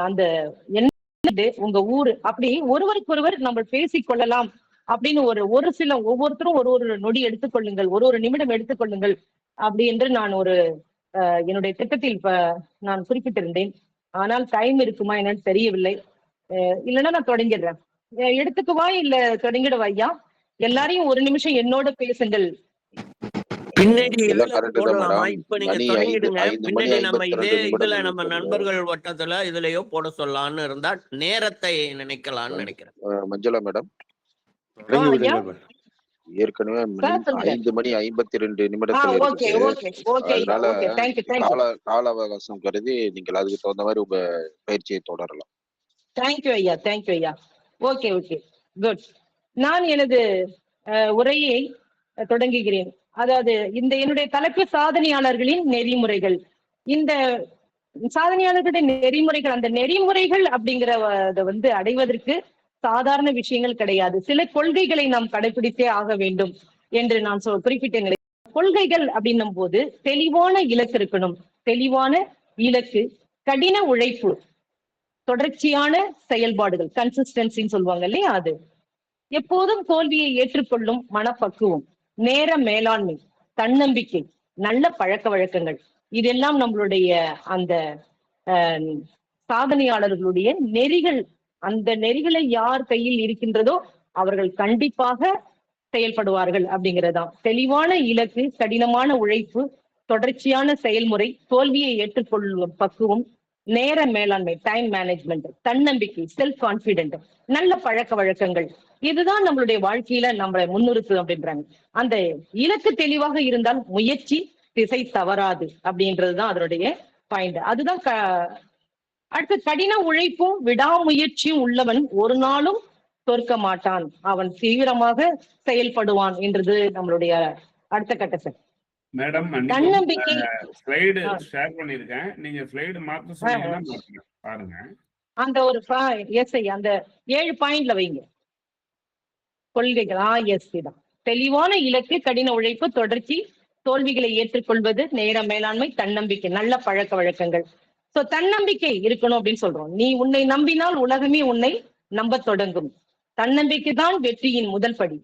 அந்த என்ன உங்க ஊரு அப்படி ஒருவருக்கொருவர் நம்ம பேசிக்கொள்ளலாம் அப்படின்னு ஒரு சில ஒவ்வொருத்தரும் ஒரு நொடி எடுத்துக்கொள்ளுங்கள், ஒரு நிமிடம் எடுத்துக்கொள்ளுங்கள் அப்படி என்று நான் என்னுடைய திட்டத்தில் நான் குறிப்பிட்டிருந்தேன். ஆனால் டைம் இருக்குமா என்னன்னு தெரியவில்லை. இல்லைன்னா நான் தொடங்கிடுறேன். எடுத்துக்குவா இல்ல தொடங்கிடுவா ஐயா? எல்லாரையும் ஒரு நிமிஷம் என்னோட பேசுங்கள். பின்னாடி இதுல போடலாமா? இப்ப நீங்க தொடங்கிடுங்க. பின்னாடி நம்ம இதே இதுல நம்ம நண்பர்கள் வட்டத்துல இதுலயோ போட சொல்லலாம்னு இருந்தா நேரத்தை நினைக்கலாம்னு நினைக்கிறேன். மஞ்சுளா மேடம், ஏற்கனவே 5:52 நிமிடத்துல இருக்கு. அதனால கால அவகாசம் கருதி நீங்கள் அதுக்கு தகுந்த மாதிரி உங்க பயிற்சியை தொடரலாம். தேங்க்யூ ஐயா, தேங்க்யூ ஐயா. Okay okay, good. நான் எனது உரையை தொடங்குகிறேன். அதாவது இந்த என்னுடைய தலைப்பு சாதனையாளர்களின் நெறிமுறைகள். இந்த சாதனையாளர்களுடைய நெறிமுறைகள், அந்த நெறிமுறைகள் அப்படிங்கிறத அடைவதற்கு சாதாரண விஷயங்கள் கிடையாது. சில கொள்கைகளை நாம் கடைபிடித்தே ஆக வேண்டும் என்று நான் குறிப்பிட்ட நிலை. கொள்கைகள் அப்படின்னும் போது தெளிவான இலக்கு இருக்கணும். தெளிவான இலக்கு, கடின உழைப்பு, தொடர்ச்சியான செயல்பாடுகள், கன்சிஸ்டன்சின்னு சொல்லுவாங்க இல்லையா, அது எப்போதும் தோல்வியை ஏற்றுக்கொள்ளும் மனப்பக்குவம், நேர மேலாண்மை, தன்னம்பிக்கை, நல்ல பழக்க வழக்கங்கள், இதெல்லாம் நம்மளுடைய அந்த சாதனையாளர்களுடைய நெறிகள். அந்த நெறிகளை யார் கையில் இருக்கின்றதோ அவர்கள் கண்டிப்பாக செயல்படுவார்கள் அப்படிங்கிறதுதான். தெளிவான இலக்கு, கடினமான உழைப்பு, தொடர்ச்சியான செயல்முறை, தோல்வியை ஏற்றுக்கொள்ளும் பக்குவம், நேர மேலாண்மை, டைம் மேனேஜ்மெண்ட், தன்னம்பிக்கை, செல்ஃப் கான்பிடென்ட், நல்ல பழக்க வழக்கங்கள், இதுதான் நம்மளுடைய வாழ்க்கையில நம்மளை முன்னிறுத்து அப்படின்றாங்க. அந்த இலக்கு தெளிவாக இருந்தால் முயற்சி திசை தவறாது அப்படின்றதுதான் அதனுடைய பாயிண்ட். அதுதான் அடுத்து கடின உழைப்பும் விடாமுயற்சியும் உள்ளவன் ஒரு நாளும் தோற்க மாட்டான், அவன் தீவிரமாக செயல்படுவான் என்றது நம்மளுடைய அடுத்த கட்ட சார். மேடம், தன்னம்பிக்கை ஸ்லைடு ஷேர் பண்ணிருக்கேன். நீங்க ஸ்லைடு மாத்த சொன்னீங்கன்னா பாருங்க. அந்த ஒரு எஸ் ஐயா, அந்த 7 பாயிண்ட்ல வைங்க கொள்கைகள். எஸ் தான். தெளிவான இலக்கு, கடின உழைப்பு, தொடர்ச்சி, தோல்விகளை ஏற்றுக்கொள்வது, நேர மேலாண்மை, தன்னம்பிக்கை, நல்ல பழக்க வழக்கங்கள். சோ தன்னம்பிக்கை இருக்கணும் அப்படின்னு சொல்றோம். நீ உன்னை நம்பினால் உலகமே உன்னை நம்ப தொடங்கும். தன்னம்பிக்கை தான் வெற்றியின் முதல் படி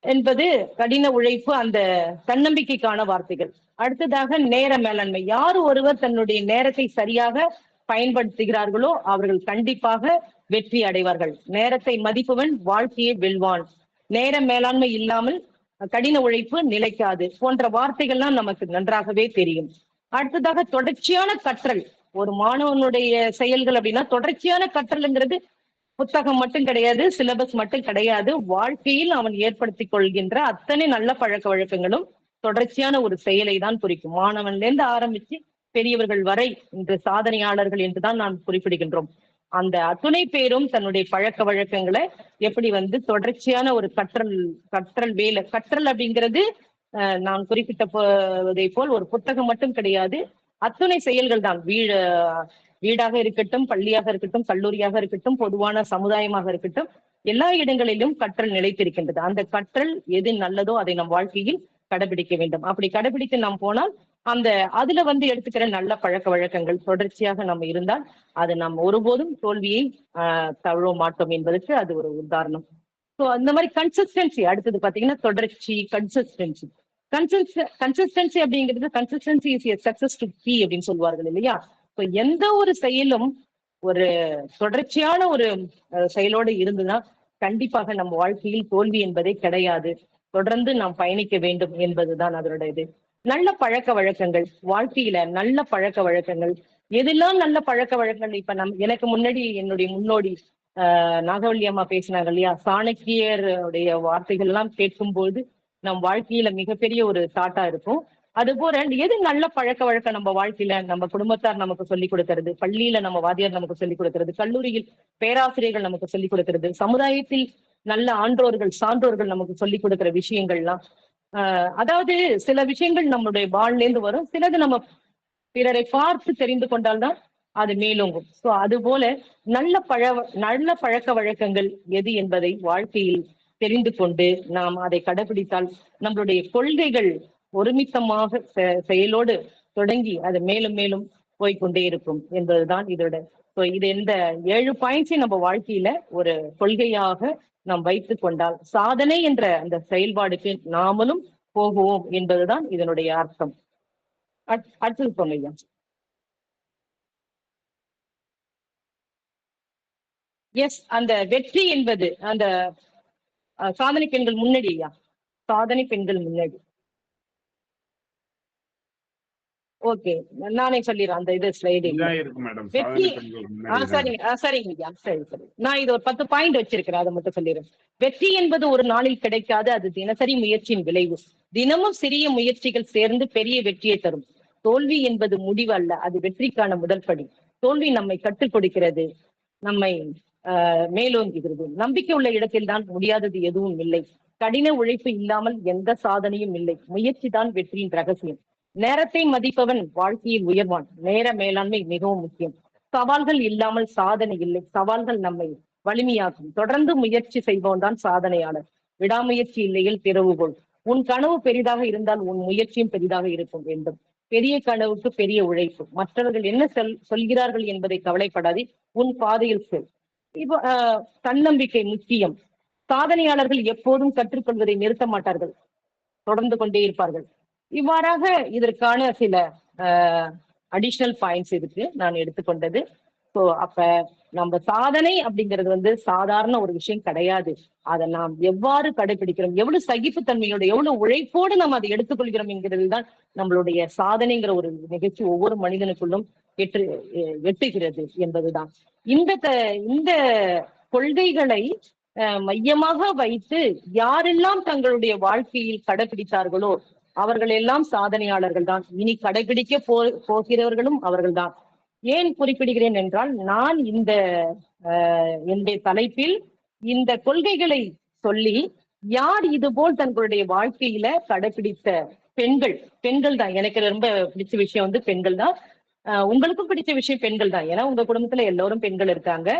என்பது கடின உழைப்பு, அந்த தன்னம்பிக்கைக்கான வார்த்தைகள். அடுத்ததாக நேர மேலாண்மை. யார் ஒருவர் தன்னுடைய நேரத்தை சரியாக பயன்படுத்துகிறார்களோ அவர்கள் கண்டிப்பாக வெற்றி அடைவார்கள். நேரத்தை மதிப்பவன் வாழ்க்கையை வெல்வான். நேர மேலாண்மை இல்லாமல் கடின உழைப்பு நிலைக்காது போன்ற வார்த்தைகள்லாம் நமக்கு நன்றாகவே தெரியும். அடுத்ததாக தொடர்ச்சியான கற்றல். ஒரு மாணவனுடைய செயல்கள் அப்படின்னா தொடர்ச்சியான கற்றல்ங்கிறது புத்தகம் மட்டும் கிடையாது, சிலபஸ் மட்டும் கிடையாது. வாழ்க்கையில் அவன் ஏற்படுத்தி கொள்கின்ற அத்தனை நல்ல பழக்க வழக்கங்களும் தொடர்ச்சியான ஒரு செயலை தான் குறிக்கும். மாணவன்ல இருந்து ஆரம்பிச்சு பெரியவர்கள் வரை இன்று சாதனையாளர்கள் என்றுதான் நாம் குறிப்பிடுகின்றோம். அந்த அத்துணை பேரும் தன்னுடைய பழக்க வழக்கங்களை எப்படி தொடர்ச்சியான ஒரு கற்றல் வேலை. கற்றல் அப்படிங்கிறது நான் குறிப்பிட்டதை போல் ஒரு புத்தகம் மட்டும் கிடையாது, அத்துணை செயல்கள் தான். வீடாக இருக்கட்டும், பள்ளியாக இருக்கட்டும், கல்லூரியாக இருக்கட்டும், பொதுவான சமுதாயமாக இருக்கட்டும், எல்லா இடங்களிலும் கற்றல் நிலைத்திருக்கின்றது. அந்த கற்றல் எது நல்லதோ அதை நம் வாழ்க்கையில் கடைபிடிக்க வேண்டும். அப்படி கடைபிடித்து நாம் போனால் அதுல எடுத்துக்கிற நல்ல பழக்க வழக்கங்கள் தொடர்ச்சியாக நம்ம இருந்தால் அது நாம் ஒருபோதும் தோல்வியை தழுவ மாட்டோம் என்பதற்கு அது ஒரு உதாரணம். ஸோ அந்த மாதிரி கன்சிஸ்டன்சி. அடுத்தது பாத்தீங்கன்னா தொடர்ச்சி, கன்சிஸ்டன்சி. கன்சிஸ்டன்சி அப்படிங்கிறது consistency is a success to key அப்படின்னு சொல்லுவார்கள் இல்லையா. இப்போ எந்த ஒரு செயலும் ஒரு தொடர்ச்சியான ஒரு செயலோடு இருந்துன்னா கண்டிப்பாக நம்ம வாழ்க்கையில் தோல்வி என்பதே கிடையாது. தொடர்ந்து நாம் பயணிக்க வேண்டும் என்பதுதான் அதோட இது. நல்ல பழக்க வழக்கங்கள், வாழ்க்கையில நல்ல பழக்க வழக்கங்கள், எதெல்லாம் நல்ல பழக்க வழக்கங்கள். இப்ப எனக்கு முன்னாடி என்னுடைய முன்னோடி நாகவல்லி அம்மா பேசினாங்க இல்லையா, சாணக்கியருடைய வார்த்தைகள் எல்லாம் கேட்கும்போது நம் வாழ்க்கையில மிகப்பெரிய ஒரு தாட்டா இருக்கும். அது போல எது நல்ல பழக்க வழக்கம் நம்ம வாழ்க்கையில நம்ம குடும்பத்தார் நமக்கு சொல்லிக் கொடுக்கிறது, பள்ளியில நம்ம வாத்தியார் நமக்கு சொல்லிக் கொடுக்கிறது, கல்லூரியில் பேராசிரியர்கள் நமக்கு சொல்லிக் கொடுக்கிறது, சமுதாயத்தில் நல்ல ஆன்றோர்கள் சான்றோர்கள் நமக்கு சொல்லிக் கொடுக்கிற விஷயங்கள்லாம். அதாவது சில விஷயங்கள் நம்மளுடைய வாழ்லேருந்து வரும், சிலது நம்ம பிறரை பார்த்து தெரிந்து கொண்டால்தான் அது மேலோங்கும். சோ அது போல நல்ல பழக்க வழக்கங்கள் எது என்பதை வாழ்க்கையில் தெரிந்து கொண்டு நாம் அதை கடைபிடித்தால் நம்மளுடைய கொள்கைகள் ஒருமித்தமாக செயலோடு தொடங்கி அது மேலும் மேலும் போய்கொண்டே இருக்கும் என்பதுதான் இதோட. ஸோ இது இந்த 7 பாயிண்ட்ஸையும் நம்ம வாழ்க்கையில ஒரு கொள்கையாக நாம் வைத்துக் கொண்டால் சாதனை என்ற அந்த செயல்பாடுக்கு நாமளும் போகுவோம் என்பதுதான் இதனுடைய அர்த்தம். அடுத்தது சொன்னீங்க. எஸ், அந்த வெற்றி என்பது அந்த சாதனை பெண்கள் முன்னாடியா? சாதனை பெண்கள் முன்னாடி. ஓகே, நானே சொல்லிடுறேன். அந்த இது ஸ்லைடு வெற்றி. சரிங்க, சரி. நான் இது ஒரு 10 பாயிண்ட் வச்சிருக்கிறேன், அதை மட்டும் சொல்லிடுறேன். வெற்றி என்பது ஒரு நாளில் கிடைக்காது, அது தினசரி முயற்சியின் விளைவு. தினமும் சிறிய முயற்சிகள் சேர்ந்து பெரிய வெற்றியை தரும். தோல்வி என்பது முடிவு அல்ல, அது வெற்றிக்கான முதல் படி. தோல்வி நம்மை கற்றுக் கொடுக்கிறது, நம்மை மேலோங்குகிறது. நம்பிக்கை உள்ள இடத்தில் தான் முடியாதது எதுவும் இல்லை. கடின உழைப்பு இல்லாமல் எந்த சாதனையும் இல்லை. முயற்சி தான் வெற்றியின் ரகசியம். நேரத்தை மதிப்பவன் வாழ்க்கையில் உயர்வான். நேர மேலாண்மை மிகவும் முக்கியம். சவால்கள் இல்லாமல் சாதனை இல்லை. சவால்கள் நம்மை வலிமையாக்கும். தொடர்ந்து முயற்சி செய்பவன் தான் சாதனையாளர். விடாமுயற்சி இல்லையில் திறவுகோல். உன் கனவு பெரிதாக இருந்தால் உன் முயற்சியும் பெரிதாக இருக்கும் வேண்டும். பெரிய கனவுக்கு பெரிய உழைப்பு. மற்றவர்கள் என்ன சொல்கிறார்கள் என்பதை கவலைப்படாதே, உன் பாதையில் செல். இப்போ தன்னம்பிக்கை முக்கியம். சாதனையாளர்கள் எப்போதும் கற்றுக்கொள்வதை நிறுத்த மாட்டார்கள், தொடர்ந்து கொண்டே இருப்பார்கள். இவ்வாறாக இதற்கான சில அடிஷனல் பாயிண்ட்ஸ் இருக்கு நான் எடுத்துக்கொண்டது. ஸோ அப்ப நம்ம சாதனை அப்படிங்கிறது சாதாரண ஒரு விஷயம் கிடையாது. அதை நாம் எவ்வாறு கடைபிடிக்கிறோம், எவ்வளவு சகிப்புத்தன்மையோட எவ்வளவு உழைப்போடு நம்ம அதை எடுத்துக்கொள்கிறோம் என்கிறது தான் நம்மளுடைய சாதனைங்கிற ஒரு நிகழ்ச்சி ஒவ்வொரு மனிதனுக்குள்ளும் எட்டுகிறது என்பதுதான். இந்த கொள்கைகளை மையமாக வைத்து யாரெல்லாம் தங்களுடைய வாழ்க்கையில் கடைபிடித்தார்களோ அவர்கள் எல்லாம் சாதனையாளர்கள் தான். இனி கடைபிடிக்க போகிறவர்களும் அவர்கள்தான். ஏன் குறிப்பிடுகிறேன் என்றால், நான் என்னுடைய தலைப்பில் இந்த கொள்கைகளை சொல்லி யார் இது போல் தங்களுடைய வாழ்க்கையில கடைபிடித்த பெண்கள் தான். எனக்கு ரொம்ப பிடிச்ச விஷயம் பெண்கள் தான். உங்களுக்கும் பிடிச்ச விஷயம் பெண்கள் தான். ஏன்னா உங்க குடும்பத்துல எல்லோரும் பெண்கள் இருக்காங்க.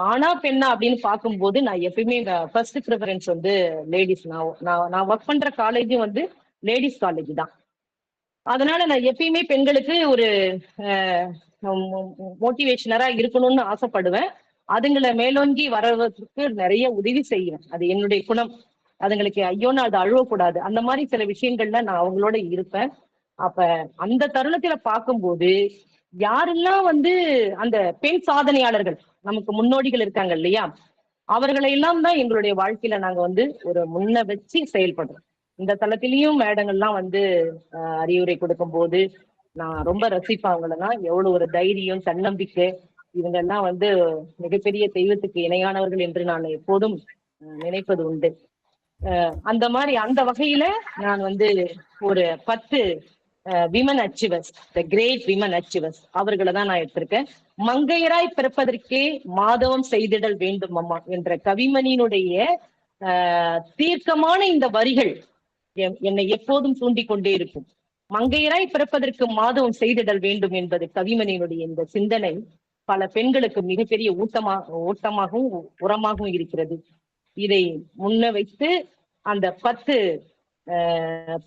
ஆனா பெண்ணா அப்படின்னு பார்க்கும்போது நான் எப்பயுமே ஃபர்ஸ்ட் ப்ரிஃபரன்ஸ் லேடிஸ். நான் ஒர்க் பண்ற காலேஜும் லேடிஸ் காலேஜ் தான். அதனால நான் எப்பயுமே பெண்களுக்கு ஒரு மோட்டிவேஷனரா இருக்கணும்னு ஆசைப்படுவேன். அதுங்களை மேலோங்கி வர்றதுக்கு நிறைய உதவி செய்வேன். அது என்னுடைய குணம். அதுங்களுக்கு ஐயோன்னு அது அழுவக்கூடாது. அந்த மாதிரி சில விஷயங்கள்ல நான் அவங்களோட இருப்பேன். அப்ப அந்த தருணத்துல பார்க்கும்போது யாரெல்லாம் அந்த பெண் சாதனையாளர்கள் நமக்கு முன்னோடிகள் இருக்காங்க இல்லையா, அவர்களை எல்லாம் தான் எங்களுடைய வாழ்க்கையில நாங்க ஒரு முன்ன வச்சு செயல்படுறோம். இந்த தளத்திலையும் மேடங்கள்லாம் அறிவுரை கொடுக்கும் போது நான் ரொம்ப ரசிப்பேன். அவங்களெல்லாம் எவ்வளவு ஒரு தைரியம், தன்னம்பிக்கை, இவங்கெல்லாம் மிகப்பெரிய தெய்வத்துக்கு இணையானவர்கள் என்று நான் எப்போதும் நினைப்பது உண்டு. அந்த மாதிரி அந்த வகையில நான் ஒரு 10 women achievers, the great women achievers அவர்களை தான் நான் எடுத்திருக்கேன். மங்கையராய் பிறப்பதற்கே மாதவம் செய்திடல் வேண்டும் அம்மா என்ற கவிமணியினுடைய தீர்க்கமான இந்த வரிகள் என்னை எப்போதும் தூண்டிக் கொண்டே இருக்கும். மங்கையராய் பிறப்பதற்கு மாதவம் செய்திடல் வேண்டும் என்பது கவிமணியினுடைய இந்த சிந்தனை பல பெண்களுக்கு மிகப்பெரிய ஊட்டமாகவும் உரமாகவும் இருக்கிறது. இதை முன்ன வைத்து அந்த 10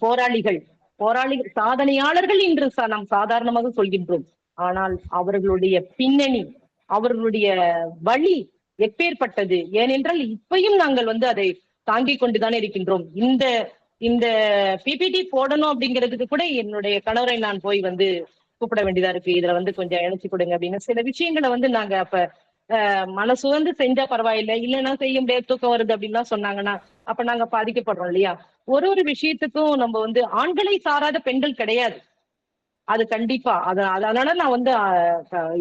போராளிகள் சாதனையாளர்கள் என்று நாம் சாதாரணமாக சொல்கின்றோம். ஆனால் அவர்களுடைய பின்னணி, அவர்களுடைய வழி எப்பேற்பட்டது. ஏனென்றால் இப்பயும் நாங்கள் அதை தாங்கிக் கொண்டுதானே இருக்கின்றோம். இந்த பிபிடி போடணும் அப்படிங்கிறதுக்கு கூட என்னுடைய கணவரை நான் போய் கூப்பிட வேண்டியதா இருக்கு. இதுல கொஞ்சம் இணைச்சு கொடுங்க அப்படின்னு சில விஷயங்களை நாங்க அப்ப மனசுவந்து செஞ்சா பரவாயில்லை, இல்லைன்னா செய்ய முடியாது, தூக்கம் வருது அப்படின்லாம் சொன்னாங்கன்னா அப்ப நாங்க பாதிக்கப்படுறோம் இல்லையா. ஒரு விஷயத்துக்கும் நம்ம ஆண்களை சாராத பெண்கள் கிடையாது, அது கண்டிப்பா. அதனால நான்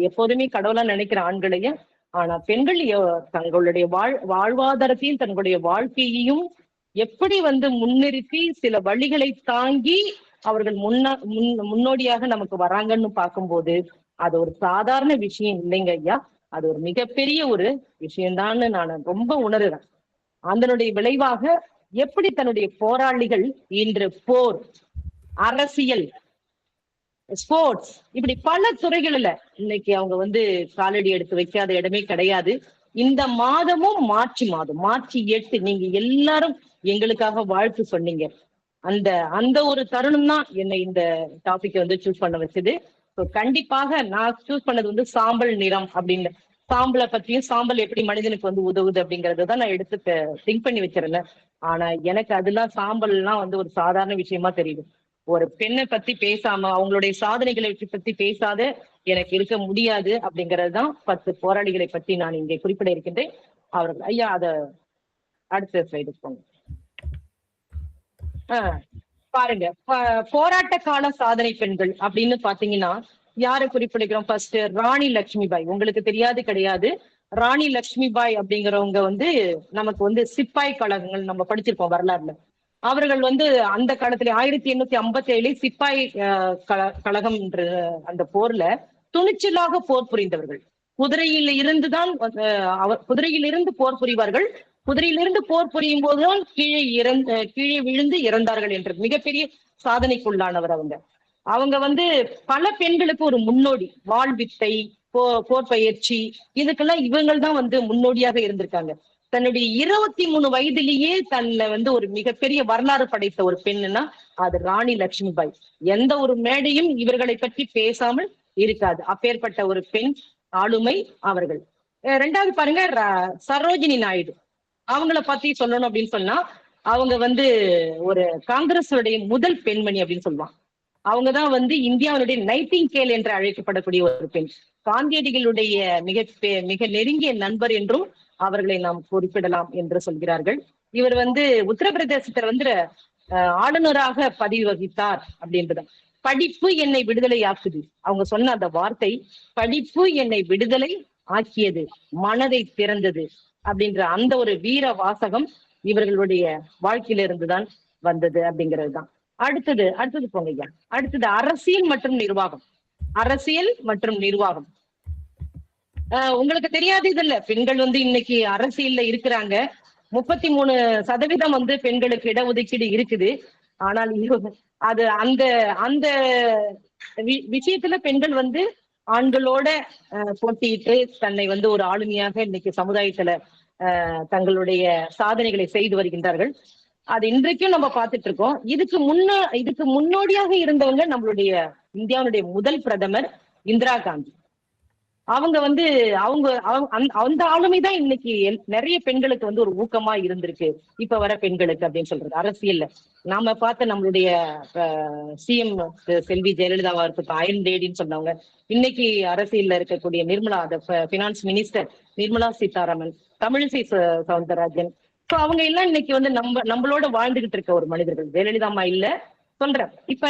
எப்போதுமே கடவுளா நினைக்கிற ஆண்களையும். ஆனா பெண்கள் தங்களுடைய வாழ்வாதாரத்தையும் தங்களுடைய வாழ்க்கையையும் எப்படி முன்னிறுத்தி சில வழிகளை தாங்கி அவர்கள் முன்னோடியாக நமக்கு வராங்கன்னு பார்க்கும்போது அது ஒரு சாதாரண விஷயம் இல்லைங்க ஐயா. அது ஒரு மிகப்பெரிய ஒரு விஷயம்தான்னு நான் ரொம்ப உணர்றேன். அதனுடைய விளைவாக எப்படி தன்னுடைய போராளிகள் இன்று போர், அரசியல், ஸ்போர்ட்ஸ், இப்படி பல துறைகள்ல இன்னைக்கு அவங்க காலடி எடுத்து வைக்காத இடமே கிடையாது. இந்த மாதமும் மார்ச் 8 நீங்க எல்லாரும் எங்களுக்காக வாழ்த்து சொன்னீங்க. அந்த ஒரு தருணம் தான் என்னை இந்த டாபிக் சூஸ் பண்ண வச்சது. ஸோ கண்டிப்பாக நான் சூஸ் பண்ணது வந்து சாம்பல் நிறம் அப்படின்னு. சாம்பலை பற்றியும் சாம்பல் எப்படி மனிதனுக்கு வந்து உதவுது அப்படிங்கறத தான் நான் எடுத்து திங்க் பண்ணி வச்சிருந்தேன். ஆனா எனக்கு அதெல்லாம் சாம்பல்லாம் வந்து ஒரு சாதாரண விஷயமா தெரியுது. ஒரு பெண்ணை பத்தி பேசாம அவங்களுடைய சாதனைகளை பத்தி பேசாத எனக்கு இருக்க முடியாது அப்படிங்கிறது தான் 10 போராளிகளை பற்றி நான் இங்கே குறிப்பிட இருக்கின்றேன். அவர்கள் ஐயா அத அடுத்த ஸ்லைடு போங்க. பாருங்க, போராட்ட கால சாதனை பெண்கள் அப்படின்னு பாத்தீங்கன்னா யாரை குறிப்பிடுகிறோம்? ஃபர்ஸ்ட் ராணி லட்சுமிபாய். உங்களுக்கு தெரியாது கிடையாது. ராணி லட்சுமிபாய் அப்படிங்கிறவங்க வந்து நமக்கு வந்து சிப்பாய் கழகங்கள் நம்ம படிச்சிருப்போம் வரலாறுல. அவர்கள் வந்து அந்த காலத்துல 1857 சிப்பாய் கழகம் என்ற அந்த போர்ல துணிச்சலாக போர் புரிந்தவர்கள். குதிரையில் இருந்துதான் குதிரையிலிருந்து போர் புரிவார்கள். குதிரையிலிருந்து போர் புரியும் போதுதான் கீழே விழுந்து இறந்தார்கள் என்ற மிகப்பெரிய சாதனைக்குள்ளானவர் அவங்க. அவங்க வந்து பல பெண்களுக்கு ஒரு முன்னோடி. வாழ்வித்தை, போர் பயிற்சி, இதுக்கெல்லாம் இவங்கள் தான் வந்து முன்னோடியாக இருந்திருக்காங்க. தன்னுடைய 23 வயதிலேயே தன்னை வந்து ஒரு மிகப்பெரிய வரலாறு படைத்த ஒரு பெண்ணுன்னா அது ராணி லட்சுமிபாய். எந்த ஒரு மேடையும் இவர்களை பற்றி பேசாமல் இருக்காது. அப்பேற்பட்ட ஒரு பெண் ஆளுமை அவர்கள். ரெண்டாவது பாருங்க, சரோஜினி நாயுடு. அவங்கள பத்தி சொல்லணும் அப்படின்னு சொன்னா அவங்க வந்து ஒரு காங்கிரஸுடைய முதல் பெண்மணி அப்படின்னு சொல்லுவாங்க. அவங்கதான் வந்து இந்தியாவுடைய நைட்டிங்கேல் என்று அழைக்கப்படக்கூடிய ஒரு பெண். காந்தியடிகளுடைய மிக நெருங்கிய நண்பர் என்றும் அவர்களை நாம் குறிப்பிடலாம் என்று சொல்கிறார்கள். இவர் வந்து உத்தரப்பிரதேசத்துல வந்து ஆளுநராக பதவி வகித்தார் அப்படின்றது. படிப்பு என்னை விடுதலை ஆக்குது. அவங்க சொன்ன அந்த வார்த்தை, படிப்பு என்னை விடுதலை ஆக்கியது, மனதை திறந்தது அப்படின்ற அந்த ஒரு வீர வாசகம் இவர்களுடைய வாழ்க்கையில இருந்துதான் வந்தது அப்படிங்கிறது தான். அடுத்தது போங்க ஐயா. அடுத்தது அரசியல் மற்றும் நிர்வாகம். அரசியல் மற்றும் நிர்வாகம் உங்களுக்கு தெரியாது இல்ல, பெண்கள் வந்து இன்னைக்கு அரசியல்ல இருக்கிறாங்க. 33% வந்து பெண்களுக்கு இடஒதுக்கீடு இருக்குது. ஆனால் அது அந்த அந்த விஷயத்துல பெண்கள் வந்து ஆண்களோட போட்டியிட்டு தன்னை வந்து ஒரு ஆளுமையாக இன்னைக்கு சமுதாயத்துல தங்களுடைய சாதனைகளை செய்து வருகின்றார்கள். அது இன்றைக்கும் நம்ம பார்த்துட்டு இருக்கோம். இதுக்கு முன்னோடியாக இருந்தவங்க நம்மளுடைய இந்தியாவுடைய முதல் பிரதமர் இந்திரா காந்தி. அவங்க வந்து அந்த ஆளுமைதான் இன்னைக்கு நிறைய பெண்களுக்கு வந்து ஒரு ஊக்கமா இருந்திருக்கு இப்ப வர பெண்களுக்கு அப்படின்னு சொல்றது. அரசியல்ல நாம பார்த்த நம்மளுடைய சிஎம் செல்வி ஜெயலலிதாவா இருக்கட்டும், அயன் லேடின்னு சொன்னவங்க, இன்னைக்கு அரசியல்ல இருக்கக்கூடிய Nirmala, finance minister Nirmala Sitharaman, Tamilisai Soundararajan. So அவங்க எல்லாம் இன்னைக்கு வந்து நம்மளோட வாழ்ந்துகிட்டு இருக்க ஒரு மனிதர்கள். ஜெயலலிதா அம்மா இல்ல சொல்றேன். இப்ப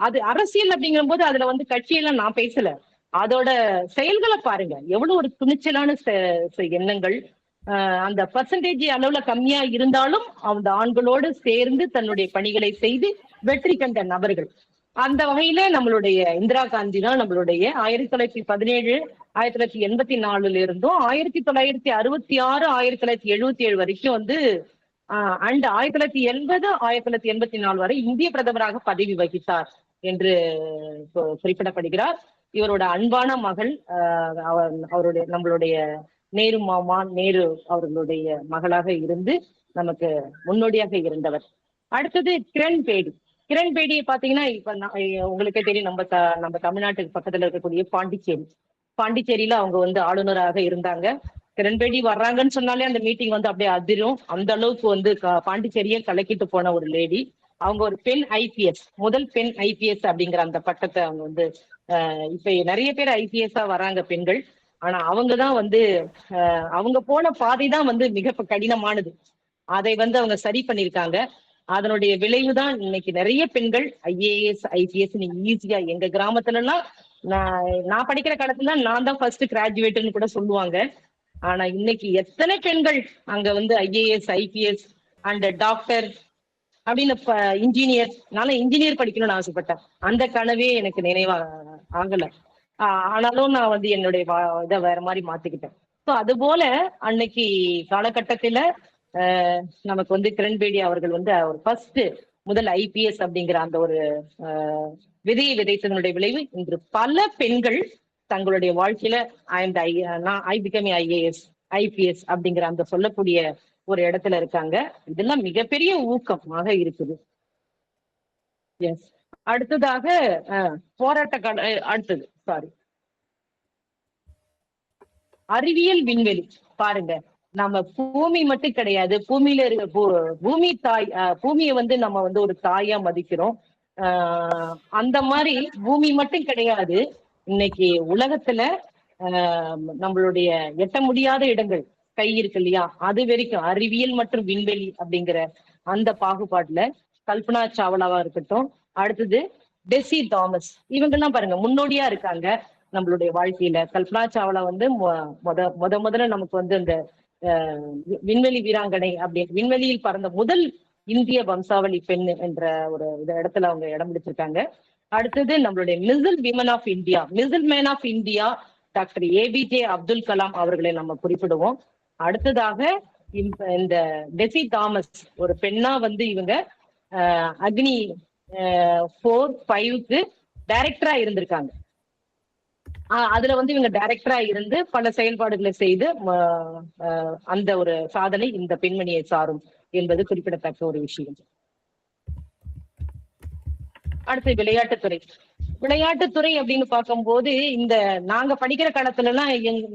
அது அரசியல் அப்படிங்கிற போது அதுல வந்து கட்சியெல்லாம் நான் பேசல, அதோட செயல்களை பாருங்க. எவ்வளவு ஒரு துணிச்சலான எண்ணங்கள். அந்த பர்சன்டேஜ் அளவுல கம்மியா இருந்தாலும் அந்த ஆண்களோடு சேர்ந்து தன்னுடைய பணிகளை செய்து வெற்றி கண்ட நபர்கள். அந்த வகையில நம்மளுடைய இந்திரா காந்தி தான் நம்மளுடைய 1917 1984 இருந்தும் 1966 1977 வரைக்கும் வந்து அண்ட் 1980 1984 வரை இந்திய பிரதமராக பதவி வகித்தார் என்று குறிப்பிடப்படுகிறார். இவரோட அன்பான மகள் அவருடைய நம்மளுடைய நேரு மாமா நேரு அவர்களுடைய மகளாக இருந்து நமக்கு முன்னோடியாக இருந்தவர். அடுத்தது கிரண் பேடி. கிரண் பேடியை பாத்தீங்கன்னா இப்ப உங்களுக்கே தெரியும், நம்ம தமிழ்நாட்டுக்கு பக்கத்துல இருக்கக்கூடிய பாண்டிச்சேரியில அவங்க வந்து ஆளுநராக இருந்தாங்க. கிரண் பேடி வர்றாங்கன்னு சொன்னாலே அந்த மீட்டிங் வந்து அப்படியே அதிரும். அந்த அளவுக்கு வந்து பாண்டிச்சேரியை கலக்கிட்டு போன ஒரு லேடி. அவங்க ஒரு பெண் ஐபிஎஸ், முதல் பெண் ஐபிஎஸ் அப்படிங்கிற அந்த பட்டத்தை அவங்க வந்து இப்ப நிறைய பேர் ஐபிஎஸ்ஸா வராங்க பெண்கள். ஆனா அவங்கதான் வந்து அவங்க போன பாதை தான் வந்து மிக கடினமானது. அதை வந்து அவங்க சரி பண்ணிருக்காங்க. அதனுடைய விளைவுதான் இன்னைக்கு நிறைய பெண்கள் ஐஏஎஸ் ஐபிஎஸ் ஈஸியா. எங்க கிராமத்துல எல்லாம் நான் படிக்கிற காலத்துல நான் தான் ஃபர்ஸ்ட் கிராஜுவேட்னு கூட சொல்லுவாங்க. ஆனா இன்னைக்கு எத்தனை பெண்கள் அங்க வந்து ஐஏஎஸ் ஐபிஎஸ் அண்ட் டாக்டர் அப்படின்னு இன்ஜினியர். நானும் இன்ஜினியர் படிக்கணும்னு ஆசைப்பட்டேன். அந்த கனவே எனக்கு நினைவா ஆகல. ஆனாலும் நான் வந்து என்னுடைய இதை வேற மாதிரி மாத்திக்கிட்டேன். ஸோ அது போல அன்னைக்கு காலகட்டத்துல நமக்கு வந்து கிரண்பேடி அவர்கள் வந்து அவர் ஃபர்ஸ்ட் முதல் ஐபிஎஸ் அப்படிங்கிற அந்த ஒரு விதையை விதைத்ததனுடைய விளைவு இன்று பல பெண்கள் தங்களுடைய வாழ்க்கையில ஐ பிகம் ஐஏஎஸ் ஐபிஎஸ் அப்படிங்கிற அந்த சொல்லக்கூடிய ஒரு இடத்துல இருக்காங்க. இதெல்லாம் மிகப்பெரிய ஊக்கமாக இருக்குது. எஸ். அடுத்ததாக போராட்ட அடுத்தது அறிவியல் விண்வெளி. பாருங்க, நம்ம பூமி மட்டும் கிடையாது, பூமியில இருக்க பூமி தாய், பூமியை வந்து நம்ம வந்து ஒரு தாயா மதிக்கிறோம். அந்த மாதிரி பூமி மட்டும் கிடையாது, இன்னைக்கு உலகத்துல நம்மளுடைய எட்ட முடியாத இடங்கள் கை இருக்கு இல்லையா, அது வரைக்கும் அறிவியல் மற்றும் விண்வெளி அப்படிங்கிற அந்த பாகுபாட்டுல கல்பனா சாவ்லாவா இருக்கட்டும், அடுத்தது டெசி தாமஸ், இவங்கெல்லாம் பாருங்க முன்னோடியா இருக்காங்க நம்மளுடைய வாழ்க்கையில. கல்பனா சாவ்லா வந்து முதல்ல நமக்கு வந்து அந்த விண்வெளி வீராங்கனை அப்படி, விண்வெளியில் பறந்த முதல் இந்திய வம்சாவளி பெண் என்ற ஒரு இடத்துல அவங்க இடம் பிடிச்சிருக்காங்க. அடுத்தது நம்மளுடைய missile women of India, missile man of India doctor APJ Abdul Kalam அவர்களை நம்ம குறிப்பிடுவோம். அடுத்ததாக இந்த டெசி தாமஸ் ஒரு பெண்ணா வந்து இவங்க அக்னி 4-5க்கு டைரக்டரா இருந்திருக்காங்க. அதுல வந்து இவங்க டைரக்டரா இருந்து பல செயல்பாடுகளை செய்து அந்த ஒரு சாதனை இந்த பெண்மணியை சாரும் என்பது குறிப்பிடத்தக்க ஒரு விஷயம். அடுத்து விளையாட்டுத்துறை. விளையாட்டுத்துறை அப்படின்னு பார்க்கும்போது இந்த நாங்க படிக்கிற காலத்துல எல்லாம்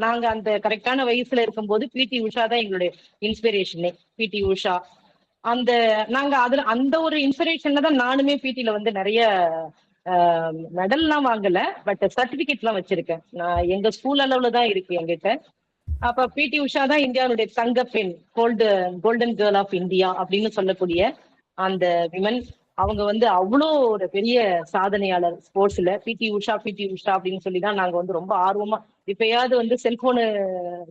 நாங்க அந்த கரெக்டான வயசுல இருக்கும்போது பிடி உஷா தான் எங்களுடைய இன்ஸ்பிரேஷனே. பிடி உஷா அந்த நாங்க அதுல அந்த ஒரு இன்ஸ்பிரேஷன்ல தான் நானுமே பிடில வந்து நிறைய மெடல்லாம் வாங்கல, பட் சர்டிபிகேட் எல்லாம் வச்சிருக்கேன். நான் எங்க ஸ்கூல் அளவுல தான் இருக்கு என்கிட்ட. அப்ப பிடி உஷா தான் இந்தியாவுடைய தங்க பெண், கோல்டன் கேர்ள் ஆஃப் இந்தியா அப்படின்னு சொல்லக்கூடிய அந்த விமன். அவங்க வந்து அவ்வளோ ஒரு பெரிய சாதனையாளர் ஸ்போர்ட்ஸ்ல. பிடி உஷா அப்படின்னு சொல்லிதான் நாங்க வந்து ரொம்ப ஆர்வமா, இப்பயாவது வந்து செல்போனு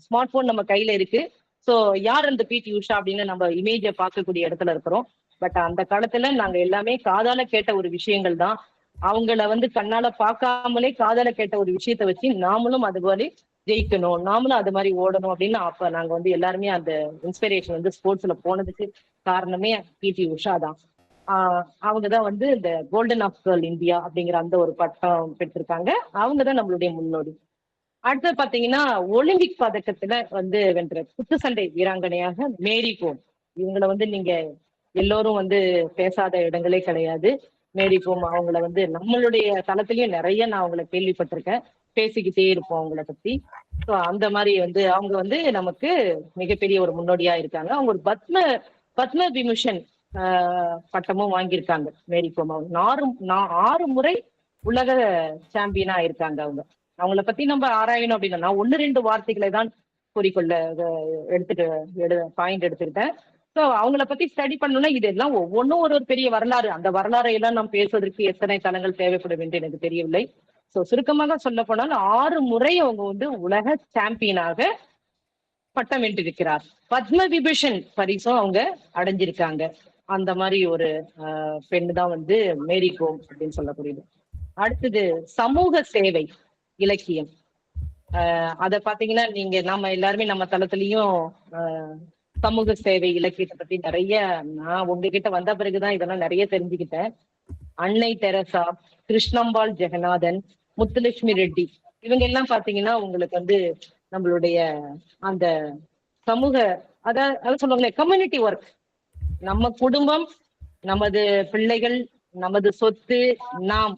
ஸ்மார்ட் போன் நம்ம கையில இருக்கு, சோ யார் அந்த பிடி உஷா அப்படின்னு நம்ம இமேஜை பார்க்கக்கூடிய இடத்துல இருக்கிறோம். பட் அந்த காலத்துல நாங்க எல்லாமே காதால கேட்ட ஒரு விஷயங்கள் தான். அவங்கள வந்து கண்ணால பார்க்காமலே காதால கேட்ட ஒரு விஷயத்த வச்சு நாமளும் அது மாதிரி ஜெயிக்கணும், நாமளும் அது மாதிரி ஓடணும் அப்படின்னு அப்ப நாங்க வந்து எல்லாருமே அந்த இன்ஸ்பிரேஷன் வந்து ஸ்போர்ட்ஸ்ல போனதுக்கு காரணமே பிடி உஷா தான். அவங்கதான் வந்து இந்த கோல்டன் ஆஃப் கேர்ள் இந்தியா அப்படிங்கிற அந்த ஒரு பட்டம் பெற்றிருக்காங்க. அவங்கதான் நம்மளுடைய முன்னோடி. அடுத்து பாத்தீங்கன்னா ஒலிம்பிக் பதக்கத்துல வந்து வென்ற குத்துச்சண்டை வீராங்கனையாக மேரி கோம். இவங்களை வந்து நீங்க எல்லோரும் வந்து பேசாத இடங்களே கிடையாது. மேரி கோம் அவங்கள வந்து நம்மளுடைய தளத்திலயும் நிறைய நான் அவங்களை கேள்விப்பட்டிருக்கேன், பேசிக்கிட்டே இருப்போம் அவங்கள பத்தி. ஸோ அந்த மாதிரி வந்து அவங்க வந்து நமக்கு மிகப்பெரிய ஒரு முன்னோடியா இருக்காங்க. அவங்க ஒரு பத்ம விபூஷன் பட்டமும் வாங்கியிருக்காங்க மேரி கோம். அவங்க 6 முறை உலக சாம்பியனா இருக்காங்க. அவங்கள பத்தி நம்ம ஆராயணும் அப்படின்னா நான் 1-2 வார்த்தைகளை தான் கூறிக்கொள்ள பாயிண்ட் எடுத்துக்கிட்டேன். ஸோ அவங்கள பத்தி ஸ்டடி பண்ணணும்னா இதெல்லாம் ஒவ்வொன்றும் ஒரு பெரிய வரலாறு. அந்த வரலாறை எல்லாம் நாம் பேசுவதற்கு எத்தனை தளங்கள் தேவைப்படும் என்று எனக்கு தெரியவில்லை. ஸோ சுருக்கமாக சொல்ல போனால் 6 முறை அவங்க வந்து உலக சாம்பியனாக பட்டம் வென்றிருக்கிறார். பத்ம விபூஷன் பரிசும் அவங்க அடைஞ்சிருக்காங்க. அந்த மாதிரி ஒரு பெண் தான் வந்து மேரி கோம் அப்படின்னு சொல்லக்கூடியது. அடுத்தது சமூக சேவை இலக்கியம். அத பாத்தீங்கன்னா நீங்க நம்ம எல்லாருமே நம்ம தளத்திலையும் சமூக சேவை இலக்கியத்தை பத்தி நிறைய நான் உங்ககிட்ட வந்த பிறகுதான் இதெல்லாம் நிறைய தெரிஞ்சுக்கிட்டேன். அன்னை தெரசா, கிருஷ்ணம்பாள் ஜெகநாதன், முத்துலட்சுமி ரெட்டி, இவங்க எல்லாம் பாத்தீங்கன்னா உங்களுக்கு வந்து நம்மளுடைய அந்த சமூக அதாவது சொல்லுவாங்களே கம்யூனிட்டி ஒர்க், நம்ம குடும்பம், நமது பிள்ளைகள், நமது சொத்து, நாம்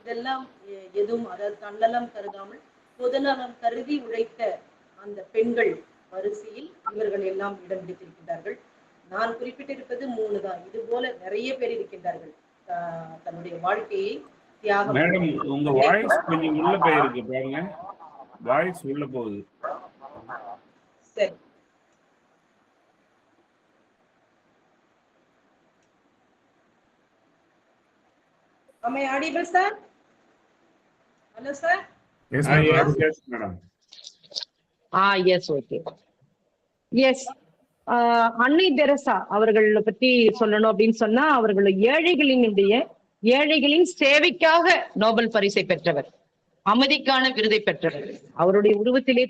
இதெல்லாம் எதுவும் அதாவது தன்னலம் கருதாமல் பொதுநலம் கருதி உழைத்த அந்த பெண்கள் வரிசையில் இவர்கள் எல்லாம் இடம் பிடித்திருக்கின்றார்கள். நான் குறிப்பிட்டிருப்பது 3 தான். இது போல நிறைய பேர் இருக்கின்றார்கள் தன்னுடைய வாழ்க்கையை தியாகம். மேடம் உங்க வாய்ஸ் கொஞ்சம் உள்ள போயிருக்கு பாருங்க, வாய்ஸ் உள்ள போகுது. சரி, am I audible sir? Hello sir? Yes madam. Yes, okay. Yes. அன்னை தெரசா அவர்களை பத்தி சொல்லணும் அப்படின்னு சொன்னா அவர்கள் ஏழைகளின் சேவைக்காக நோபல் பரிசை பெற்றவர், அமைதிக்கான விருதை பெற்றவர். அவருடைய உருவத்திலே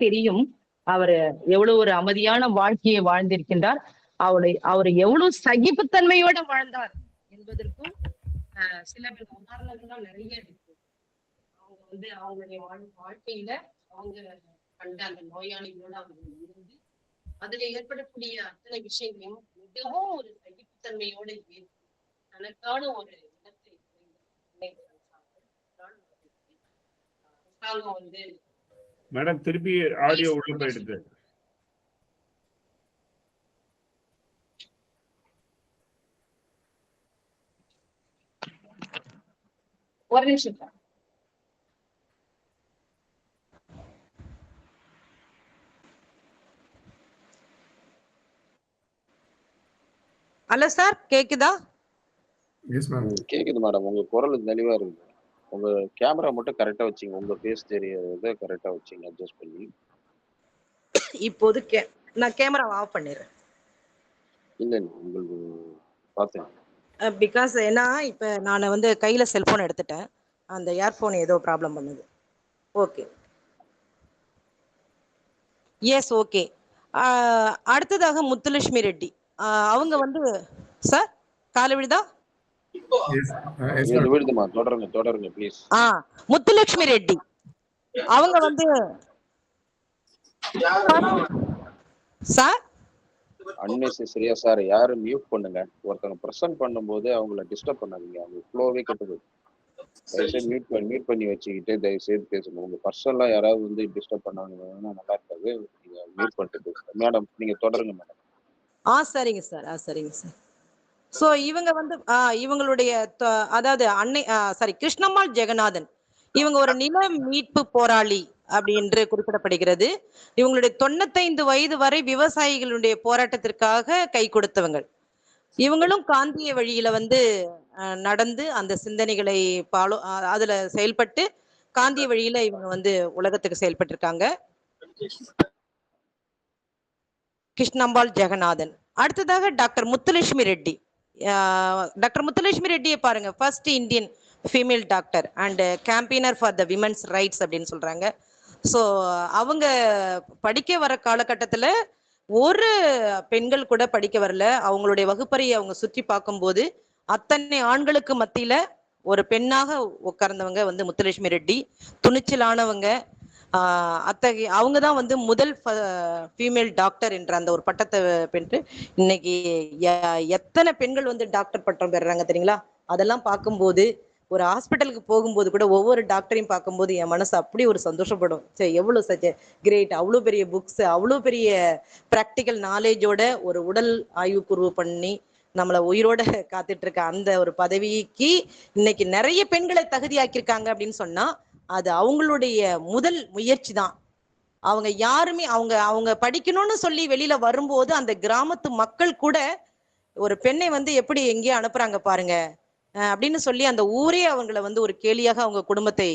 தெரியும் அவர் எவ்வளவு ஒரு அமைதியான வாழ்க்கையை வாழ்ந்திருக்கின்றார். அவர் எவ்வளவு சகிப்புத்தன்மையோட வாழ்ந்தார் என்பதற்கும் சில உதாரணங்கள்லாம் நிறைய இருக்கு. அவங்க வந்து அவங்களுடைய வாழ்க்கையில அவங்க கண்ட அந்த நோயாளிகளோட அவர்கள் இருந்து அதுல ஏற்படக்கூடிய அத்தனை விஷயங்களையும் மிகவும் ஒரு சகிப்புத்தன்மையோட ஏற்று தனக்கான ஒரு இடத்தை வந்து மேடம் திருப்பி ஆடியோ உள்ள போயிடுது. ஒரு நிமிஷம். ஹலோ சார், கேக்குதா? கேக்குது மேடம். உங்க குரல் தெளிவா இருக்கு. உங்க கேமரா மட்டும் கரெக்டா வச்சுங்க. உங்க ஃபேஸ் தெரியறத கரெக்டா வச்சுங்க, அட்ஜஸ்ட் பண்ணி. இப்போது நான் கேமரா ஆஃப் பண்ணிடுறேன். இல்ல உங்களுக்கு பாத்தேன். பிகாஸ் ஏன்னா இப்ப நான் வந்து கையில செல்போன் எடுத்துட்டேன், அந்த இயர்போன் ஏதோ ப்ராப்ளம் பண்ணுது. Okay, yes, okay. அடுத்ததாக முத்துலட்சுமி ரெட்டி, அவங்க வந்து சார் காலை விழுதா? விழுதுமா, தொடருங்க ப்ளீஸ். முத்துலட்சுமி ரெட்டி அவங்க வந்து சார் அன்னெசரியா சார் யாரும் மியூட் பண்ணுங்க. ஒருத்தவங்க பிரசன்ட் பண்ணும்போது அவங்கள டிஸ்டர்ப் பண்ணாதீங்க. அவங்க ஃப்ளோவே கெட்டுது. தயவுசெய்து மியூட் பண்ணி வச்சுக்கிட்டு தயவுசெய்து பேசணும். உங்க பர்சனலா யாராவது வந்து டிஸ்டர்ப் பண்ணாங்கன்னா நல்லா இருக்காது. நீங்க மியூட் பண்ணிட்டு மேடம் நீங்க தொடருங்க மேடம். சரிங்க சார், சரிங்க சார். ஸோ இவங்க வந்து இவங்களுடைய அதாவது கிருஷ்ணம்மாள் ஜெகநாதன், இவங்க ஒரு நில மீட்பு போராளி அப்படி என்று குறிப்பிடப்படுகிறது. இவங்களுடைய 95 வயது வரை விவசாயிகளுடைய போராட்டத்திற்காக கை கொடுத்தவங்க. இவங்களும் காந்திய வழியில வந்து நடந்து அந்த சிந்தனைகளை அதுல செயல்பட்டு காந்திய வழியில இவங்க வந்து உலகத்துக்கு செயல்பட்டு இருக்காங்க. கிருஷ்ணம்பாள் ஜெகநாதன். அடுத்ததாக டாக்டர் முத்துலட்சுமி ரெட்டி. டாக்டர் முத்துலட்சுமி ரெட்டியை பாருங்க, first Indian female doctor and campaigner for the women's rights அப்படின்னு சொல்றாங்க. ஸோ அவங்க படிக்க வர காலகட்டத்தில் ஒரு பெண்கள் கூட படிக்க வரல. அவங்களுடைய வகுப்பறையை அவங்க சுற்றி பார்க்கும்போது அத்தனை ஆண்களுக்கு மத்தியில ஒரு பெண்ணாக உட்கார்ந்தவங்க வந்து முத்துலட்சுமி ரெட்டி. துணிச்சலானவங்க. அத்தகைய அவங்க தான் வந்து முதல் ஃபீமேல் டாக்டர் என்ற அந்த ஒரு பட்டத்தை பெற்று இன்னைக்கு எத்தனை பெண்கள் வந்து டாக்டர் பட்டம் பெறுறாங்க தெரியுங்களா? அதெல்லாம் பார்க்கும்போது ஒரு ஹாஸ்பிட்டலுக்கு போகும்போது கூட ஒவ்வொரு டாக்டரையும் பார்க்கும்போது என் மனசு அப்படி ஒரு சந்தோஷப்படும். சரி, எவ்வளவு சச் கிரேட், அவ்வளோ பெரிய புக்ஸ், அவ்வளோ பெரிய ப்ராக்டிக்கல் நாலேஜோட ஒரு உடல் ஆய்வுக்குருவு பண்ணி நம்மளை உயிரோட காத்துட்டு இருக்க அந்த ஒரு பதவிக்கு இன்னைக்கு நிறைய பெண்களை தகுதியாக்கியிருக்காங்க அப்படின்னு சொன்னா அது அவங்களுடைய முதல் முயற்சி தான். அவங்க யாருமே அவங்க படிக்கணும்னு சொல்லி வெளியில வரும்போது அந்த கிராமத்து மக்கள் கூட ஒரு பெண்ணை வந்து எப்படி எங்கேயோ அனுப்புறாங்க பாருங்க அப்படின்னு சொல்லி அந்த ஊரே அவங்களை வந்து ஒரு கேலியாக அவங்க குடும்பத்தை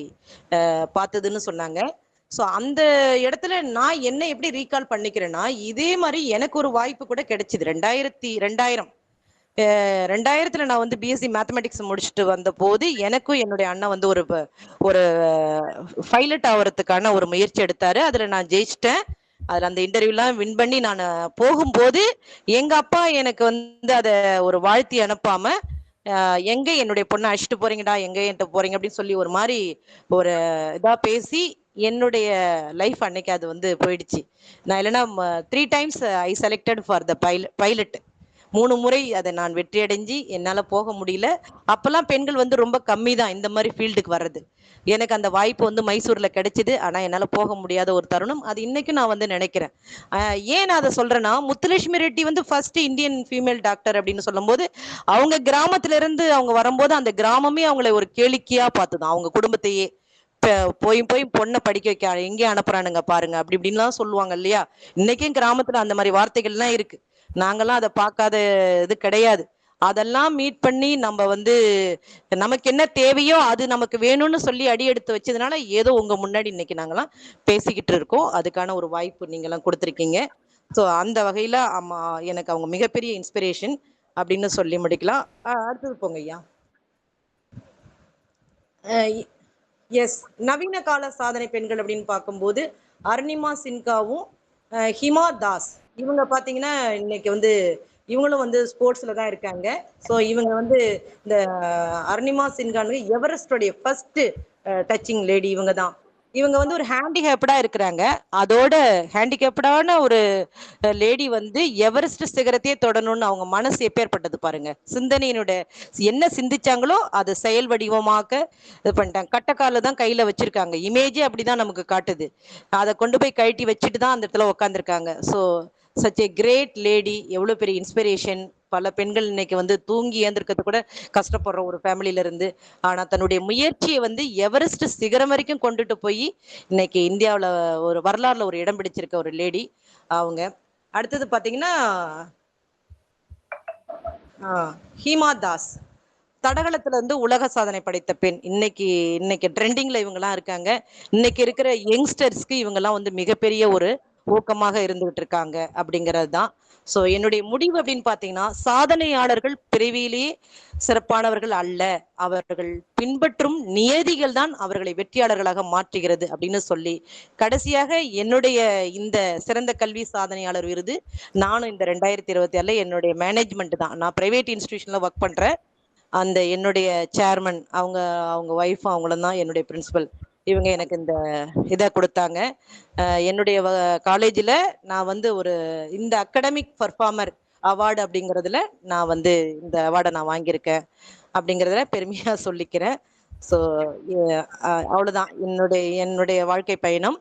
பார்த்ததுன்னு சொன்னாங்க. ஸோ அந்த இடத்துல நான் என்ன எப்படி ரீகால் பண்ணிக்கிறேன்னா, இதே மாதிரி எனக்கு ஒரு வாய்ப்பு கூட கிடைச்சிது. 2000 நான் வந்து பிஎஸ்சி மேத்தமெட்டிக்ஸ் முடிச்சுட்டு வந்த போது எனக்கும் என்னுடைய அண்ணன் வந்து ஒரு பைலட் ஆகிறதுக்கான ஒரு முயற்சி எடுத்தாரு. அதுல நான் ஜெயிச்சிட்டேன். அதுல அந்த இன்டர்வியூலாம் வின் பண்ணி நான் போகும்போது எங்க அப்பா எனக்கு வந்து அதை ஒரு வாழ்த்தி அனுப்பாம எங்க என்னுடைய பொண்ணை அழைச்சிட்டு போறீங்கடா, எங்க என்கிட்ட போறீங்க அப்படின்னு சொல்லி ஒரு மாதிரி ஒரு இதா பேசி என்னுடைய லைஃப் அன்னைக்கு அது வந்து போயிடுச்சு. நான் இல்லைன்னா 3 times I selected for the pilot. 3 முறை அதை நான் வெற்றி அடைஞ்சு என்னால போக முடியல. அப்பெல்லாம் பெண்கள் வந்து ரொம்ப கம்மி தான் இந்த மாதிரி ஃபீல்டுக்கு வர்றது. எனக்கு அந்த வாய்ப்பு வந்து மைசூர்ல கிடைச்சிது. ஆனா என்னால போக முடியாத ஒரு தருணம் அது. இன்னைக்கும் நான் வந்து நினைக்கிறேன். ஏன் நான் அதை சொல்றேன்னா, முத்துலட்சுமி ரெட்டி வந்து ஃபர்ஸ்ட் இந்தியன் ஃபீமேல் டாக்டர் அப்படின்னு சொல்லும் போது அவங்க கிராமத்துல இருந்து அவங்க வரும்போது அந்த கிராமமே அவங்களை ஒரு கேளிக்கையா பார்த்துதான். அவங்க குடும்பத்தையே போய் பொண்ணை படிக்க வைக்க எங்கேயும் அனுப்புறானுங்க பாருங்க அப்படி இப்படின்லாம் சொல்லுவாங்க இல்லையா? இன்னைக்கும் கிராமத்துல அந்த மாதிரி வார்த்தைகள்லாம் இருக்கு. நாங்கெல்லாம் அதை பார்க்காத இது கிடையாது. அதெல்லாம் மீட் பண்ணி நம்ம வந்து நமக்கு என்ன தேவையோ அது நமக்கு வேணும்னு சொல்லி அடி எடுத்து வச்சதுனால ஏதோ உங்க முன்னாடி இன்னைக்கு நாங்கெல்லாம் பேசிக்கிட்டு இருக்கோம். அதுக்கான ஒரு வாய்ப்பு நீங்க எல்லாம் கொடுத்துருக்கீங்க. ஸோ அந்த வகையில ஆமா, எனக்கு அவங்க மிகப்பெரிய இன்ஸ்பிரேஷன் அப்படின்னு சொல்லி முடிக்கலாம். அடுத்தது போங்க ஐயா. எஸ், நவீன கால சாதனை பெண்கள் அப்படின்னு பார்க்கும்போது அருணிமா சின்காவும் ஹிமா தாஸ், இவங்க பாத்தீங்கன்னா இன்னைக்கு வந்து இவங்களும் வந்து ஸ்போர்ட்ஸ்ல தான் இருக்காங்க. ஸோ இவங்க வந்து இந்த அருணிமா சின்கான்னு எவரெஸ்டோடைய ஃபர்ஸ்ட் டச்சிங் லேடி இவங்க தான். இவங்க வந்து ஒரு ஹேண்டிகேப்டா இருக்கிறாங்க. அதோட ஹேண்டிகேப்டான ஒரு லேடி வந்து எவரெஸ்ட் சிகரத்தையே தொடணும்னு அவங்க மனசு எப்பேற்பட்டது பாருங்க. சிந்தனையினுடைய என்ன சிந்திச்சாங்களோ அதை செயல் வடிவமாக்க இது பண்ணிட்டாங்க. கட்டக்கால தான் கையில வச்சிருக்காங்க. இமேஜே அப்படிதான் நமக்கு காட்டுது. அதை கொண்டு போய் கழட்டி வச்சுட்டு தான் அந்த இடத்துல உட்காந்துருக்காங்க. So such a great lady. எவ்வளவு பெரிய இன்ஸ்பிரேஷன். பல பெண்கள் இன்னைக்கு வந்து தூங்கி ஏந்திருக்கிறது கூட கஷ்டப்படுற ஒரு ஃபேமிலியில இருந்து, ஆனா தன்னுடைய முயற்சியை வந்து எவரெஸ்ட் சிகரம் வரைக்கும் கொண்டுட்டு போய் இன்னைக்கு இந்தியாவில் ஒரு வரலாறுல ஒரு இடம் பிடிச்சிருக்க ஒரு லேடி அவங்க. அடுத்தது பாத்தீங்கன்னா ஹீமா தாஸ், தடகளத்துல இருந்து உலக சாதனை படைத்த பெண். இன்னைக்கு ட்ரெண்டிங்ல இவங்க எல்லாம் இருக்காங்க. இன்னைக்கு இருக்கிற யங்ஸ்டர்ஸ்க்கு இவங்க எல்லாம் வந்து மிகப்பெரிய ஒரு ஊக்கமாக இருந்துகிட்டு இருக்காங்க அப்படிங்கிறது தான். ஸோ என்னுடைய முடிவு அப்படின்னு பார்த்தீங்கன்னா, சாதனையாளர்கள் பிறவியிலேயே சிறப்பானவர்கள் அல்ல, அவர்கள் பின்பற்றும் நியதிகள் தான் அவர்களை வெற்றியாளர்களாக மாற்றுகிறது அப்படின்னு சொல்லி, கடைசியாக என்னுடைய இந்த சிறந்த கல்வி சாதனையாளர் விருது நானும் இந்த 2026 என்னுடைய மேனேஜ்மெண்ட் தான். நான் பிரைவேட் இன்ஸ்டிடியூஷன்ல ஒர்க் பண்றேன். அந்த என்னுடைய சேர்மன் அவங்க ஒய்ஃப் அவங்களும் தான் என்னுடைய பிரின்சிபல். இவங்க எனக்கு இந்த இதை கொடுத்தாங்க. என்னுடைய காலேஜில் நான் வந்து இந்த அகடமிக் பர்ஃபார்மர் அவார்டு அப்படிங்கிறதுல நான் வந்து இந்த அவார்டை நான் வாங்கியிருக்கேன் அப்படிங்கிறதுல பெருமையாக சொல்லிக்கிறேன். ஸோ அவ்வளோதான் என்னுடைய வாழ்க்கை பயணம்.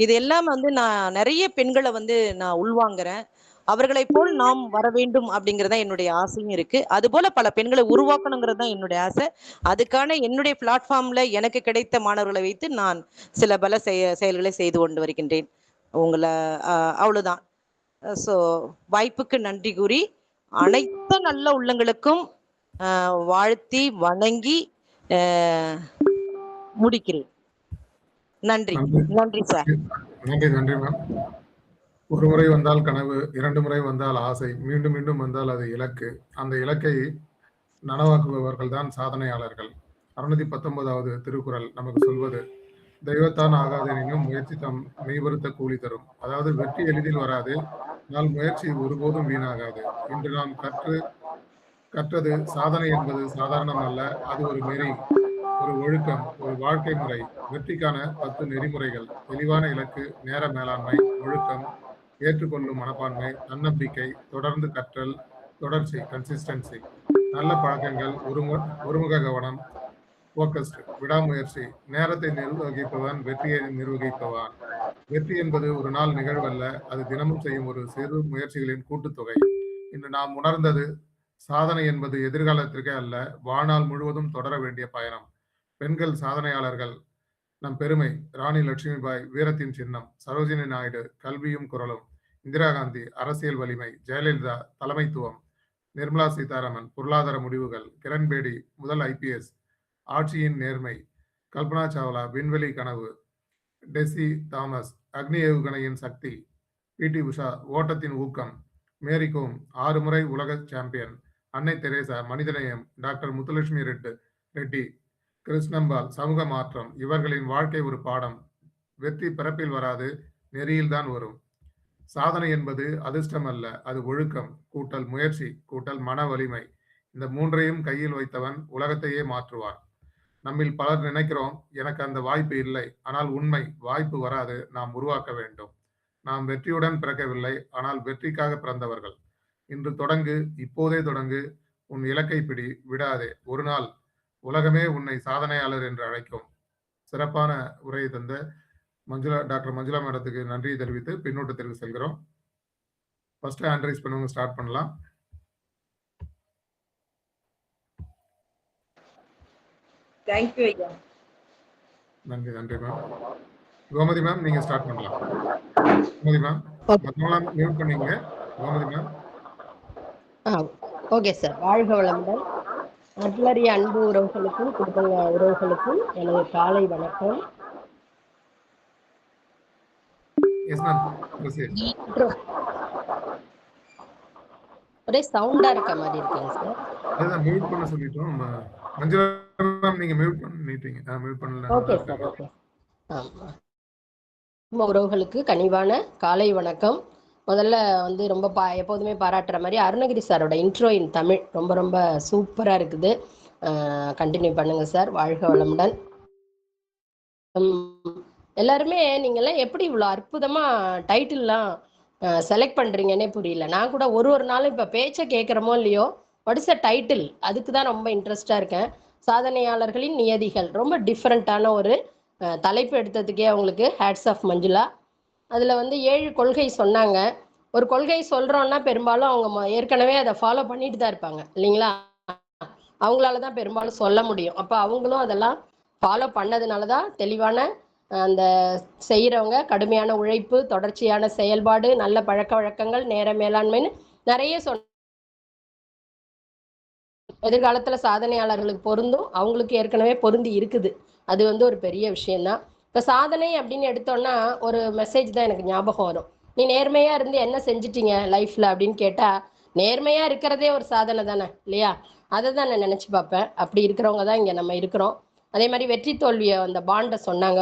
இது எல்லாம் வந்து நான் நிறைய பெண்களை வந்து நான் உள்வாங்குறேன். அவர்களை போல் நாம் வர வேண்டும் அப்படிங்கறத என்னுடைய ஆசையும் இருக்கு. அது போல பல பெண்களை உருவாக்கணுங்கிறது தான் என்னுடைய ஆசை. அதுக்கான என்னுடைய பிளாட்ஃபார்ம்ல எனக்கு கிடைத்த மாணவர்களை வைத்து நான் சில பல செயல்களை செய்து கொண்டு வருகின்றேன். உங்களை அவ்வளவுதான். ஸோ வாய்ப்புக்கு நன்றி கூறி அனைத்து நல்ல உள்ளங்களுக்கும் வாழ்த்தி வணங்கி முடிக்கிறேன். நன்றி. நன்றி சார். நன்றி மேம். ஒரு முறை வந்தால் கனவு, 2 முறை வந்தால் ஆசை, மீண்டும் மீண்டும் வந்தால் அது இலக்கு. அந்த இலக்கை நனவாக்குபவர்கள் தான் சாதனையாளர்கள். 619வது திருக்குறள் நமக்கு சொல்வது, தெய்வத்தான் ஆகாதெனினும் முயற்சி தம் மெய்வருத்த கூலி தரும். அதாவது வெற்றி எளிதில் வராது, ஆனால் முயற்சி ஒருபோதும் வீணாகாது. இன்று நாம் கற்றது சாதனை என்பது சாதாரணம் அல்ல, அது ஒரு நெறி, ஒரு ஒழுக்கம், ஒரு வாழ்க்கை முறை. வெற்றிக்கான 10 நெறிமுறைகள்: தெளிவான இலக்கு, நேர மேலாண்மை, ஒழுக்கம், ஏற்றுக்கொள்ளும் மனப்பான்மை, தன்னம்பிக்கை, தொடர்ந்து கற்றல், தொடர்ச்சி, கன்சிஸ்டன்சி, நல்ல பழக்கங்கள், ஒருமுக கவனம், போக்கஸ்ட், விடாமுயற்சி. நேரத்தை நிர்வகிப்பவன் வெற்றியை நிர்வகிப்பவன். வெற்றி என்பது ஒரு நாள் நிகழ்வல்ல, அது தினமும் செய்யும் ஒரு சிறு முயற்சிகளின் கூட்டுத்தொகை. இன்று நாம் உணர்ந்தது, சாதனை என்பது எதிர்காலத்திற்கே அல்ல, வாழ்நாள் முழுவதும் தொடர வேண்டிய பயணம். பெண்கள் சாதனையாளர்கள் நம் பெருமை. ராணி லட்சுமிபாய் வீரத்தின் சின்னம், சரோஜினி நாயுடு கல்வியும் குரலும், இந்திரா காந்தி அரசியல் வலிமை, ஜெயலலிதா தலைமைத்துவம், நிர்மலா சீதாராமன் பொருளாதார முடிவுகள், கிரண்பேடி முதல் IPS ஆட்சியின் நேர்மை, கல்பனா சாவ்லா விண்வெளி கனவு, டெசி தாமஸ் அக்னி ஏவுகணையின் சக்தி, PT உஷா ஓட்டத்தின் ஊக்கம், மேரி கோம் 6 முறை உலக சாம்பியன், அன்னை தெரேசா மனிதநேயம், டாக்டர் முத்துலட்சுமி ரெட்டி கிருஷ்ணம்பால் சமூக மாற்றம். இவர்களின் வாழ்க்கை ஒரு பாடம். வெற்றி பிறப்பில் வராது, நெறியில்தான் வரும். சாதனை என்பது அதிர்ஷ்டம் அல்ல, அது ஒழுக்கம் கூட்டல் முயற்சி கூட்டல் மன வலிமை. இந்த 3ஐயும் கையில் வைத்தவன் உலகத்தையே மாற்றுவான். நம்மில் பலர் நினைக்கிறோம், எனக்கு அந்த வாய்ப்பு இல்லை. ஆனால் உண்மை, வாய்ப்பு வராது, நாம் உருவாக்க வேண்டும். நாம் வெற்றியுடன் பிறக்கவில்லை, ஆனால் வெற்றிக்காக பிறந்தவர்கள். இன்று தொடங்கு, இப்போதே தொடங்கு, உன் இலக்கை பிடி, விடாதே. ஒரு நாள் உலகமே உன்னை சாதனையாளர் என்று அழைக்கும். சிறப்பான உரையை தந்த டாக்டர் மஞ்சுளா மேடத்துக்கு நன்றியை தெரிவித்து பின்னூட்டத்திற்கு செல்கிறோம். ஃபர்ஸ்ட் ஹேண்ட் ரைஸ் பண்ணுங்க, ஸ்டார்ட் பண்ணலாம். தேங்க்யூ ஐயா. நன்றி மேம். கோமதி மேம் நீங்க ஸ்டார்ட் பண்ணலாம். கோமதி மேம் மற்றவங்களாம் மியூட் பண்ணீங்க. கோமதி மேம். Okay sir. வாழ்க வளமுடன். அட்லரிய அன்பு உறவுகளுக்கும் குடும்ப உறவுகளுக்கும் எனது காலை வணக்கம். ஒரே சவுண்டா இருக்க மாதிரி இருக்குங்க சார். அதான் மியூட் பண்ண சொல்லிட்டோம். மஞ்சுளா மேம் நீங்க மியூட் பண்ணிட்டீங்க. மியூட் பண்ணல. Okay sir. ஓகே. உறவுகளுக்கு கனிவான காலை வணக்கம். முதல்ல வந்து ரொம்ப எப்போதுமே பாராட்டுற மாதிரி அருணகிரி சாரோட இன்ட்ரோ இன் தமிழ் ரொம்ப ரொம்ப சூப்பரா இருக்குது. கண்டினியூ பண்ணுங்க சார். வாழ்க வளமுடன். எல்லாருமே நீங்கெல்லாம் எப்படி இவ்வளோ அற்புதமா டைட்டில்லாம் செலக்ட் பண்றீங்கன்னே புரியல. நான் கூட ஒரு நாளும் இப்ப பேச்சை கேட்குறோமோ இல்லையோ, வாட் இஸ் அ டைட்டில், அதுக்கு தான் ரொம்ப இன்ட்ரெஸ்டா இருக்கேன். சாதனையாளர்களின் நியதிகள் ரொம்ப டிஃப்ரெண்ட்டான ஒரு தலைப்பு எடுத்ததுக்கே அவங்களுக்கு ஹேட்ஸ் ஆஃப் மஞ்சுளா. அதுல வந்து 7 கொள்கை சொன்னாங்க. ஒரு கொள்கை சொல்றோம்னா பெரும்பாலும் அவங்க ஏற்கனவே அதை ஃபாலோ பண்ணிட்டு தான் இருப்பாங்க இல்லைங்களா? அவங்களால தான் பெரும்பாலும் சொல்ல முடியும். அப்ப அவங்களும் அதெல்லாம் ஃபாலோ பண்ணதுனால தான் தெளிவான அந்த செய்யறவங்க கடுமையான உழைப்பு, தொடர்ச்சியான செயல்பாடு, நல்ல பழக்க வழக்கங்கள், நேர மேலாண்மைன்னு நிறைய எதிர்காலத்துல சாதனையாளர்களுக்கு பொருந்தும். அவங்களுக்கு ஏற்கனவே பொருந்தி இருக்குது. அது வந்து ஒரு பெரிய விஷயம்தான். இப்ப சாதனை அப்படின்னு எடுத்தோம்னா ஒரு மெசேஜ் தான் எனக்கு ஞாபகம் வரும். நீ நேர்மையா இருந்து என்ன செஞ்சிட்டீங்க லைஃப்ல அப்படின்னு கேட்டா, நேர்மையா இருக்கிறதே ஒரு சாதனை தானே இல்லையா? அதை தான் நான் நினைச்சு பார்ப்பேன். அப்படி இருக்கிறவங்க தான் இங்க நம்ம இருக்கிறோம். அதே மாதிரி வெற்றி தோல்வியை அந்த பாண்டை சொன்னாங்க.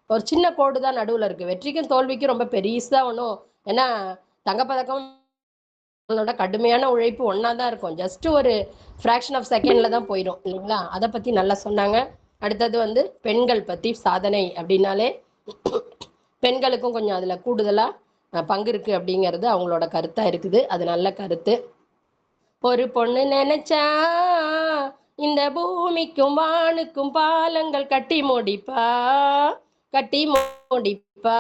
ஒரு சின்ன கோடு தான் நடுவுல இருக்கு. வெற்றிக்கும் தோல்விக்கும் ரொம்ப பெருசா ஒன்றும், ஏன்னா தங்கப்பதக்கம் கடுமையான உழைப்பு ஒன்னா தான் இருக்கும். ஜஸ்ட் ஒரு ஃப்ராக்ஷன் ஆஃப் செகண்ட்ல தான் போயிடும் இல்லைங்களா? அதை பத்தி நல்லா சொன்னாங்க. அடுத்தது வந்து பெண்கள் பத்தி சாதனை அப்படின்னாலே பெண்களுக்கும் கொஞ்சம் அதுல கூடுதலா பங்கு இருக்கு அப்படிங்கிறது அவங்களோட கருத்தா இருக்குது. அது நல்ல கருத்து. ஒரு பொண்ணு நினைச்சா இந்த பூமிக்கும் வானுக்கும் பாலங்கள் கட்டி முடிப்பா, கட்டி முடிப்பா.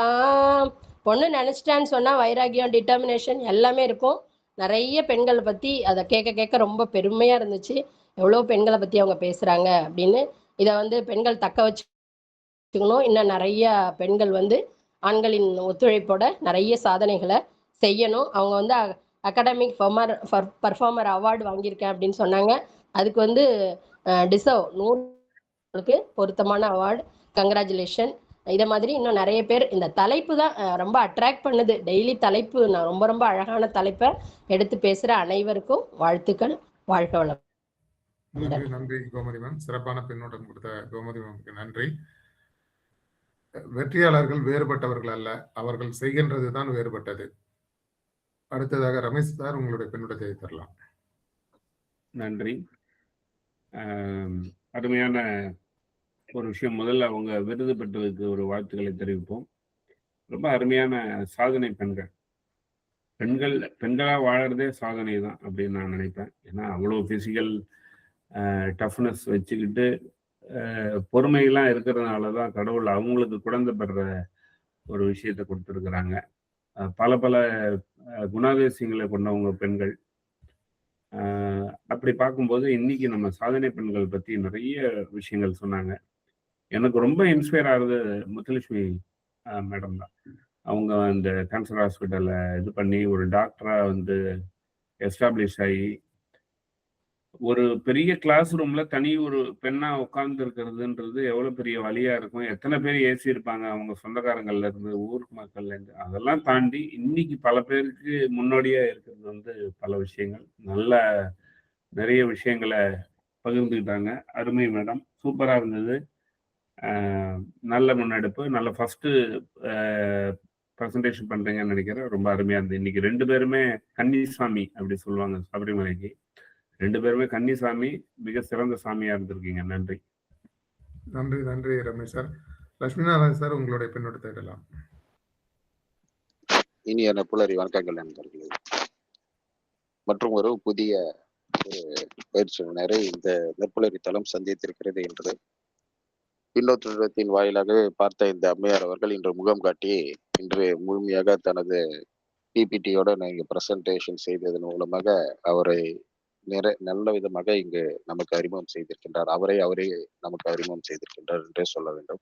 பொண்ணு நினைச்சிட்டான்னு சொன்னா வைராகியம், டிட்டர்மினேஷன் எல்லாமே இருக்கும். நிறைய பெண்களை பத்தி அதை கேட்க கேட்க ரொம்ப பெருமையா இருந்துச்சு. எவ்வளோ பெண்களை பத்தி அவங்க பேசுறாங்க அப்படின்னு. இதை வந்து பெண்கள் தக்க வச்சுக்கணும். இன்னும் நிறைய பெண்கள் வந்து ஆண்களின் ஒத்துழைப்போட நிறைய சாதனைகளை செய்யணும். அவங்க வந்து அகாடமிக் பர்ஃபார்மர் அவார்டு வாங்கியிருக்கேன் அப்படின்னு சொன்னாங்க. அதுக்கு வந்து டிசர்வ் 100க்கு பொருத்தமான அவார்டு. கங்க்ராச்சுலேஷன். இதை மாதிரி இன்னும் நிறைய பேர். இந்த தலைப்பு தான் ரொம்ப அட்ராக்ட் பண்ணுது. டெய்லி தலைப்பு நான் ரொம்ப ரொம்ப அழகான தலைப்பை எடுத்து பேசுற அனைவருக்கும் வாழ்த்துக்கள். வாழ்க வளம். நன்றி நன்றி கோமதி மேம். சிறப்பான பின்னோட்டம் கொடுத்த கோமதி மேமுக்கு நன்றி. வெற்றியாளர்கள் வேறுபட்டவர்கள் அல்ல, அவர்கள் செய்கின்றது தான் வேறுபட்டது. அடுத்ததாக ரமேஷ் சார் உங்களுடைய பின்னோட்டத்தை தரலாம். நன்றி. அருமையான ஒரு விஷயம். முதல்ல அவங்க விருது பெற்றதுக்கு ஒரு வாழ்த்துக்களை தெரிவிப்போம். ரொம்ப அருமையான சாதனை பெண்கள். பெண்களா வாழறதே சாதனை தான் அப்படின்னு நான் நினைப்பேன். ஏன்னா அவ்வளோ பிசிக்கல் டஃப்னஸ் வச்சுக்கிட்டு பொறுமையெல்லாம் இருக்கிறதுனால தான் கடவுள் அவங்களுக்கு குழந்தை பெற ஒரு விஷயத்தை கொடுத்துருக்குறாங்க. பல பல குணாதிசயங்களை கொண்டவங்க பெண்கள். அப்படி பார்க்கும்போது இன்னைக்கு நம்ம சாதனை பெண்கள் பற்றி நிறைய விஷயங்கள் சொன்னாங்க. எனக்கு ரொம்ப இன்ஸ்பயர் ஆகுது முத்துலட்சுமி மேடம் தான். அவங்க அந்த கேன்சர் ஹாஸ்பிட்டலை இது பண்ணி ஒரு டாக்டராக வந்து எஸ்டாப்ளிஷ் ஆகி ஒரு பெரிய கிளாஸ் ரூம்ல தனி ஒரு பெண்ணா உட்கார்ந்து இருக்கிறதுன்றது எவ்வளவு பெரிய வழியா இருக்கும். எத்தனை பேர் ஏசி இருப்பாங்க அவங்க சொந்தக்காரங்கள்ல இருந்து, ஊருக்கு மக்கள்ல இருந்து. அதெல்லாம் தாண்டி இன்னைக்கு பல பேருக்கு முன்னோடியா இருக்கிறது வந்து பல விஷயங்கள். நல்ல நிறைய விஷயங்களை பகிர்ந்துக்கிட்டாங்க. அருமை மேடம், சூப்பரா இருந்தது. நல்ல முன்னெடுப்பு. நல்ல ஃபர்ஸ்ட் ப்ரெசன்டேஷன் பண்றீங்கன்னு நினைக்கிறேன். ரொம்ப அருமையா இருந்தது. இன்னைக்கு 2 பேருமே கன்னிசாமி அப்படி சொல்லுவாங்க சபரிமலைக்கு. 2 பேருமே கன்னிசாமி, மிக சிறந்த சாமியா இருந்திருக்கீங்க. நன்றி. நன்றி நன்றி ரமேஷ் சார். லட்சுமிநாதன் சார் உங்களுடைய பின்னோட்டத்தை இடலாம். இனிய நட்புலரி வணக்கங்கள் நண்பர்களே. மற்றும் ஒரு புதிய ஒரு பயிற்சி நேரை இந்த நட்புலரி தளம் சந்தித்திருக்கிறது என்று பின்னோற்றத்தின் வாயிலாகவே பார்த்த இந்த அம்மையார் அவர்கள் இன்று முகம் காட்டி இன்று முழுமையாக தனது பிபிடியோட இங்கு பிரசன்டேஷன் செய்ததன் மூலமாக அவரை நல்ல விதமாக இங்கு நமக்கு அறிமுகம் செய்திருக்கின்றார். அவரே நமக்கு அறிமுகம் செய்திருக்கின்றார் என்றே சொல்ல வேண்டும்.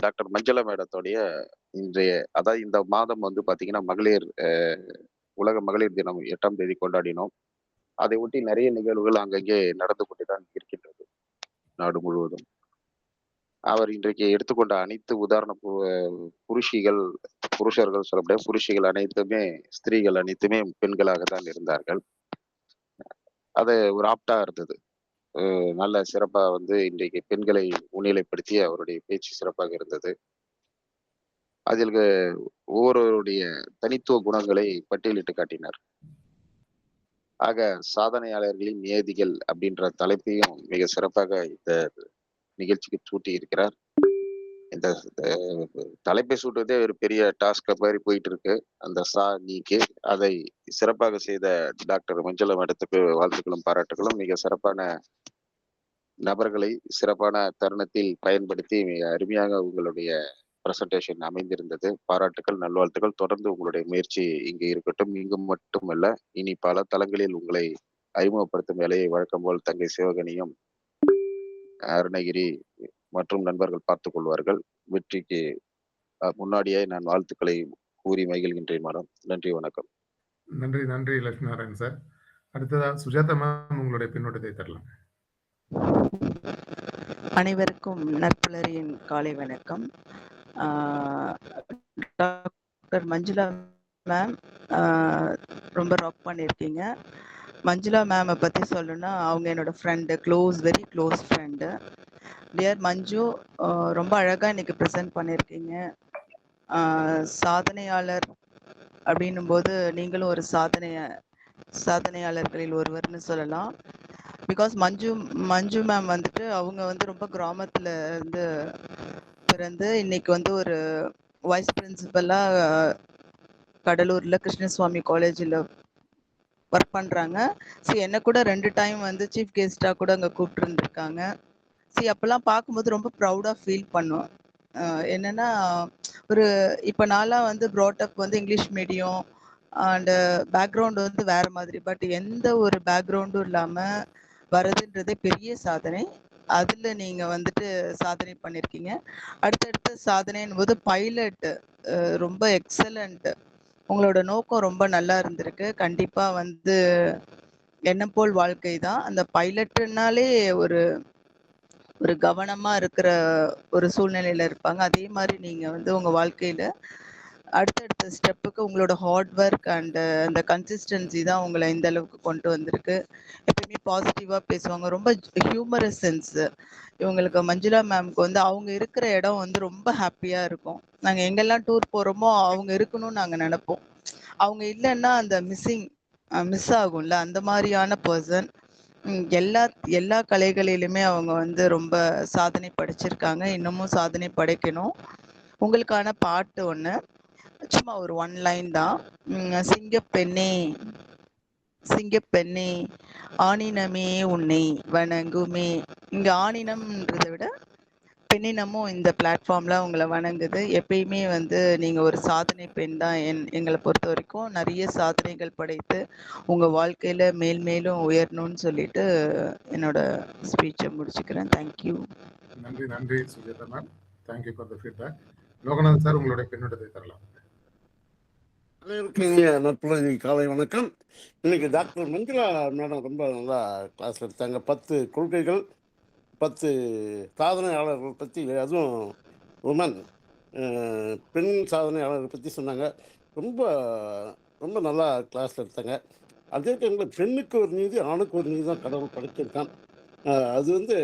டாக்டர் மஞ்சளா மேடத்தோடைய இன்றைய, அதாவது இந்த மாதம் வந்து பாத்தீங்கன்னா மகளிர் உலக மகளிர் தினம் 8ஆம் தேதி கொண்டாடினோம். அதை ஒட்டி நிறைய நிகழ்வுகள் அங்கங்கே நடந்து கொண்டுதான் இருக்கின்றது நாடு முழுவதும். அவர் இன்றைக்கு எடுத்துக்கொண்ட அனைத்து உதாரண புருஷர்கள் சொல்ல முடியாது, புருஷிகள் அனைத்துமே, ஸ்திரீகள் அனைத்துமே பெண்களாக தான் இருந்தார்கள். அது ஒரு ஆப்டா இருந்தது. நல்ல சிறப்பா வந்து இன்றைக்கு பெண்களை முன்னிலைப்படுத்தி அவருடைய பேச்சு சிறப்பாக இருந்தது. அதில் ஒவ்வொருவருடைய தனித்துவ குணங்களை பட்டியலிட்டு காட்டினார். ஆக சாதனையாளர்களின் நியதிகள் அப்படின்ற தலைப்பையும் மிக சிறப்பாக இந்த நிகழ்ச்சிக்கு சூட்டி இருக்கிறார். இந்த தலைப்பை சூட்டுவதே ஒரு பெரிய டாஸ்க் மாதிரி போயிட்டு இருக்கு. அந்த நீக்கி அதை சிறப்பாக செய்த டாக்டர் மஞ்சுளா மேடத்துக்கு வாழ்த்துக்களும் பாராட்டுகளும். மிக சிறப்பான நபர்களை சிறப்பான தருணத்தில் பயன்படுத்தி மிக அருமையாக உங்களுடைய பிரசன்டேஷன் அமைந்திருந்தது. பாராட்டுக்கள், நல்வாழ்த்துக்கள். தொடர்ந்து உங்களுடைய முயற்சி இங்கு இருக்கட்டும். இங்கு மட்டுமல்ல, இனி பல தளங்களில் உங்களை அறிமுகப்படுத்தும் வேலையை வழக்கம் போல் தங்கை சிவகணியும் அருணகிரி மற்றும் நண்பர்கள் பார்த்துக் கொள்வார்கள். வெற்றிக்கு முன்னாடியே நான் வாழ்த்துக்களை கூறி மகிழ்கின்றேன் மேடம். நன்றி, வணக்கம். நன்றி நன்றி லட்சுமி நாராயண் சார். அடுத்ததா சுஜாதா மேம் உங்களுடைய பின்னோட்டத்தை தரலாம். அனைவருக்கும் நற்புலரியின் காலை வணக்கம். டாக்டர் மஞ்சுளா மேம் ரொம்ப ராக் பண்ணியிருக்கீங்க. மஞ்சுளா மேமை பற்றி சொல்லணும்னா அவங்க என்னோட friend, very close friend. Dear Manju, ரொம்ப அழகாக இன்னைக்கு ப்ரெசென்ட் பண்ணியிருக்கீங்க. சாதனையாளர் அப்படின்னும் போது நீங்களும் ஒரு சாதனையாளர்களில் ஒருவர்னு சொல்லலாம். பிகாஸ் மஞ்சு மேம் வந்துட்டு அவங்க வந்து ரொம்ப கிராமத்துல இருந்து பிறந்து இன்னைக்கு வந்து ஒரு வைஸ் பிரின்சிபலா கடலூர்ல கிருஷ்ணசுவாமி காலேஜில் ஒர்க் பண்றாங்க. என்ன கூட 2 டைம் வந்து சீஃப் கெஸ்டா கூட அங்க கூப்பிட்டு இருந்திருக்காங்க. அப்பெல்லாம் பார்க்கும்போது ரொம்ப ப்ரௌடா ஃபீல் பண்ணும். என்னன்னா ஒரு இப்போ நான்லாம் வந்து ப்ராட்டப் வந்து இங்கிலீஷ் மீடியம் அண்ட் பேக்ரவுண்ட் வந்து வேற மாதிரி. பட் எந்த ஒரு பேக்ரவுண்டும் இல்லாம வரதுன்றதே பெரிய சாதனை. அதுல நீங்க வந்துட்டு சாதனை பண்ணிருக்கீங்க. அடுத்தடுத்த சாதனையின் போது பைலட் ரொம்ப எக்ஸலண்ட். உங்களோட நோக்கம் ரொம்ப நல்லா இருந்திருக்கு. கண்டிப்பா வந்து எண்ணம் போல் வாழ்க்கை தான். அந்த பைலட்னாலே ஒரு கவனமா இருக்கிற ஒரு சூழ்நிலையில இருப்பாங்க. அதே மாதிரி நீங்க வந்து உங்க வாழ்க்கையில அடுத்தடுத்த ஸ்டெப்புக்கு உங்களோட ஹார்ட் ஒர்க் அண்ட் அந்த கன்சிஸ்டன்சி தான் உங்களை இந்த அளவுக்கு கொண்டு வந்திருக்கு. எப்பயுமே பாசிட்டிவா பேசுவாங்க. ரொம்ப ஹியூமரஸ் சென்ஸ் இவங்களுக்கு. மஞ்சுளா மேம்க்கு வந்து அவங்க இருக்கிற இடம் வந்து ரொம்ப ஹாப்பியா இருக்கும். நாங்க எங்கெல்லாம் டூர் போறோமோ அவங்க இருக்கணும்னு நாங்க நினைப்போம். அவங்க இல்லைன்னா அந்த மிஸ் ஆகும்ல, அந்த மாதிரியான பர்சன். எல்லா கலைகளிலுமே அவங்க வந்து ரொம்ப சாதனை படைச்சிருக்காங்க. இன்னமும் சாதனை படைக்கணும். உங்களுக்கான பாட்டு ஒண்ணு, சும்மா ஒரு 1 லைன் தான். சிங்கப்பெண்ணே சிங்கப்பெண்ணே ஆணினமே உன்னை வணங்குமே. இங்க ஆணினம்ன்றதை விட பெண்ணினமும் இந்த பிளாட்ஃபார்ம்ல உங்களை வணங்குது. எப்பயுமே வந்து நீங்க ஒரு சாதனை பெண் தான். எங்களை பொறுத்த வரைக்கும் நிறைய சாதனைகள் படைத்து உங்க வாழ்க்கையில மேலும் உயரணும்னு சொல்லிட்டு என்னோட ஸ்பீச்சை முடிச்சுக்கிறேன். தேங்க்யூ. நன்றி நன்றி Sujatha ma'am. Thank you for the feedback. Loganathan sir உங்களுடைய பின்னோட்டத்தை தரலாம். நற்புலரி காலை வணக்கம். இன்னைக்கு டாக்டர் மஞ்சுளா மேடம் ரொம்ப நல்லா கிளாஸ் எடுத்தாங்க. 10 கொள்கைகள், 10 சாதனையாளர்கள் பற்றி, அதுவும் உமன் பெண் சாதனையாளர்கள் பற்றி சொன்னாங்க. ரொம்ப ரொம்ப நல்லா கிளாஸ் எடுத்தாங்க. அதே டைமில் பெண்ணுக்கு ஒரு நீதி, ஆணுக்கு ஒரு நீதி தான் கடவுள் படைச்சிருக்கான். அது வந்து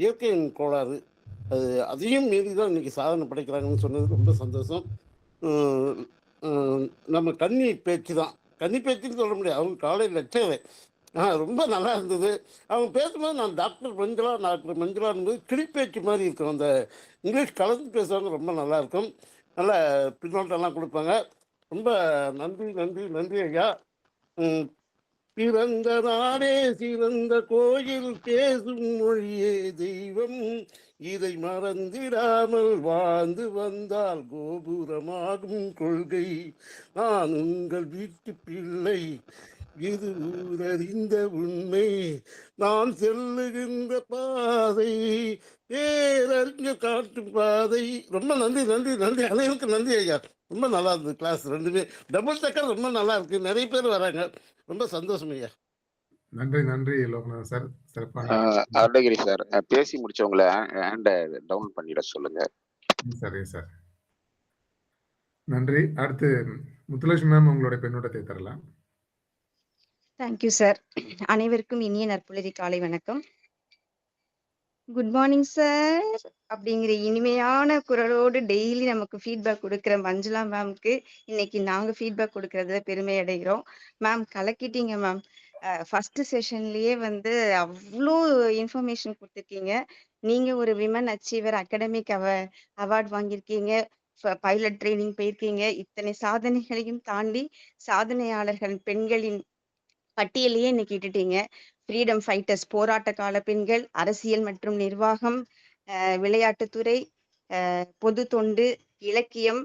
இயற்கையின் கோளாறு. அதையும் மீறி தான் இன்னைக்கு சாதனை படைக்கிறாங்கன்னு சொன்னது ரொம்ப சந்தோஷம். நம்ம கன்னி பேச்சு தான், கன்னி பேச்சுன்னு சொல்ல முடியாது, அவங்க காலையில் லட்சவே ரொம்ப நல்லா இருந்தது. அவங்க பேசும்போது நான் டாக்டர் மஞ்சுளான்னு கிளிப்பேச்சு மாதிரி இருக்கும். அந்த இங்கிலீஷ் கலந்து பேசுவாங்க, ரொம்ப நல்லா இருக்கும். நல்ல பின்னோட்டம்லாம் கொடுப்பாங்க. ரொம்ப நன்றி நன்றி நன்றி ஐயா. பிறந்த நாடே சிறந்த கோயில், பேசும் மொழியே தெய்வம், இதை மறந்திடாமல் வாழ்ந்து வந்தால் கோபுரமாகும் கொள்கை. நான் உங்கள் வீட்டு பிள்ளை, இது ஊரறிந்த உண்மை, நான் செல்லுகின்ற பாதை பேரறிஞர் காட்டும் பாதை. ரொம்ப நன்றி நன்றி நன்றி, அனைவருக்கும் நன்றி ஐயா. ரொம்ப நல்லா இருந்தது கிளாஸ். ரெண்டுமே டபுள் டக்கர் ரொம்ப நல்லா இருக்கு. நிறைய பேர் வராங்க. ரொம்ப சந்தோஷம் ஐயா. நன்றி நன்றி லோகநாதன் சார். சிறப்பான அருணகிரி சார், பேசி முடிச்சவங்கள ஹேண்ட டவுன் பண்ணிட சொல்லுங்க. சரி சார், நன்றி. அடுத்து முத்துலட்சுமி மேம் உங்களுடைய பின்னோட்டத்தை தரலாம். Thank you sir. அனைவருக்கும் இனிய நற்புலரி காலை வணக்கம். குட் மார்னிங் சார் அப்படிங்கிற இனிமையான குரலோடு டெய்லி நமக்கு ஃபீட்பேக் கொடுக்குற மஞ்சுளா மேம்க்கு இன்னைக்கு நாங்க ஃபீட்பேக் கொடுக்கறதுல பெருமை அடைகிறோம். மேம் கலக்கிட்டீங்க மேம். ஃபர்ஸ்ட் செஷன்லயே வந்து அவ்வளோ இன்ஃபர்மேஷன் கொடுத்துருக்கீங்க. நீங்க ஒரு விமன் அச்சீவர் அகாடமிக் அவார்ட் வாங்கியிருக்கீங்க, பைலட் ட்ரைனிங் போயிருக்கீங்க. இத்தனை சாதனைகளையும் தாண்டி சாதனையாளர்கள் பெண்களின் பட்டியலையே இன்னைக்கு இட்டுட்டீங்க. ஃப்ரீடம் ஃபைட்டர்ஸ், போராட்ட கால பெண்கள், அரசியல் மற்றும் நிர்வாகம், விளையாட்டுத்துறை, பொது தொண்டு, இலக்கியம்,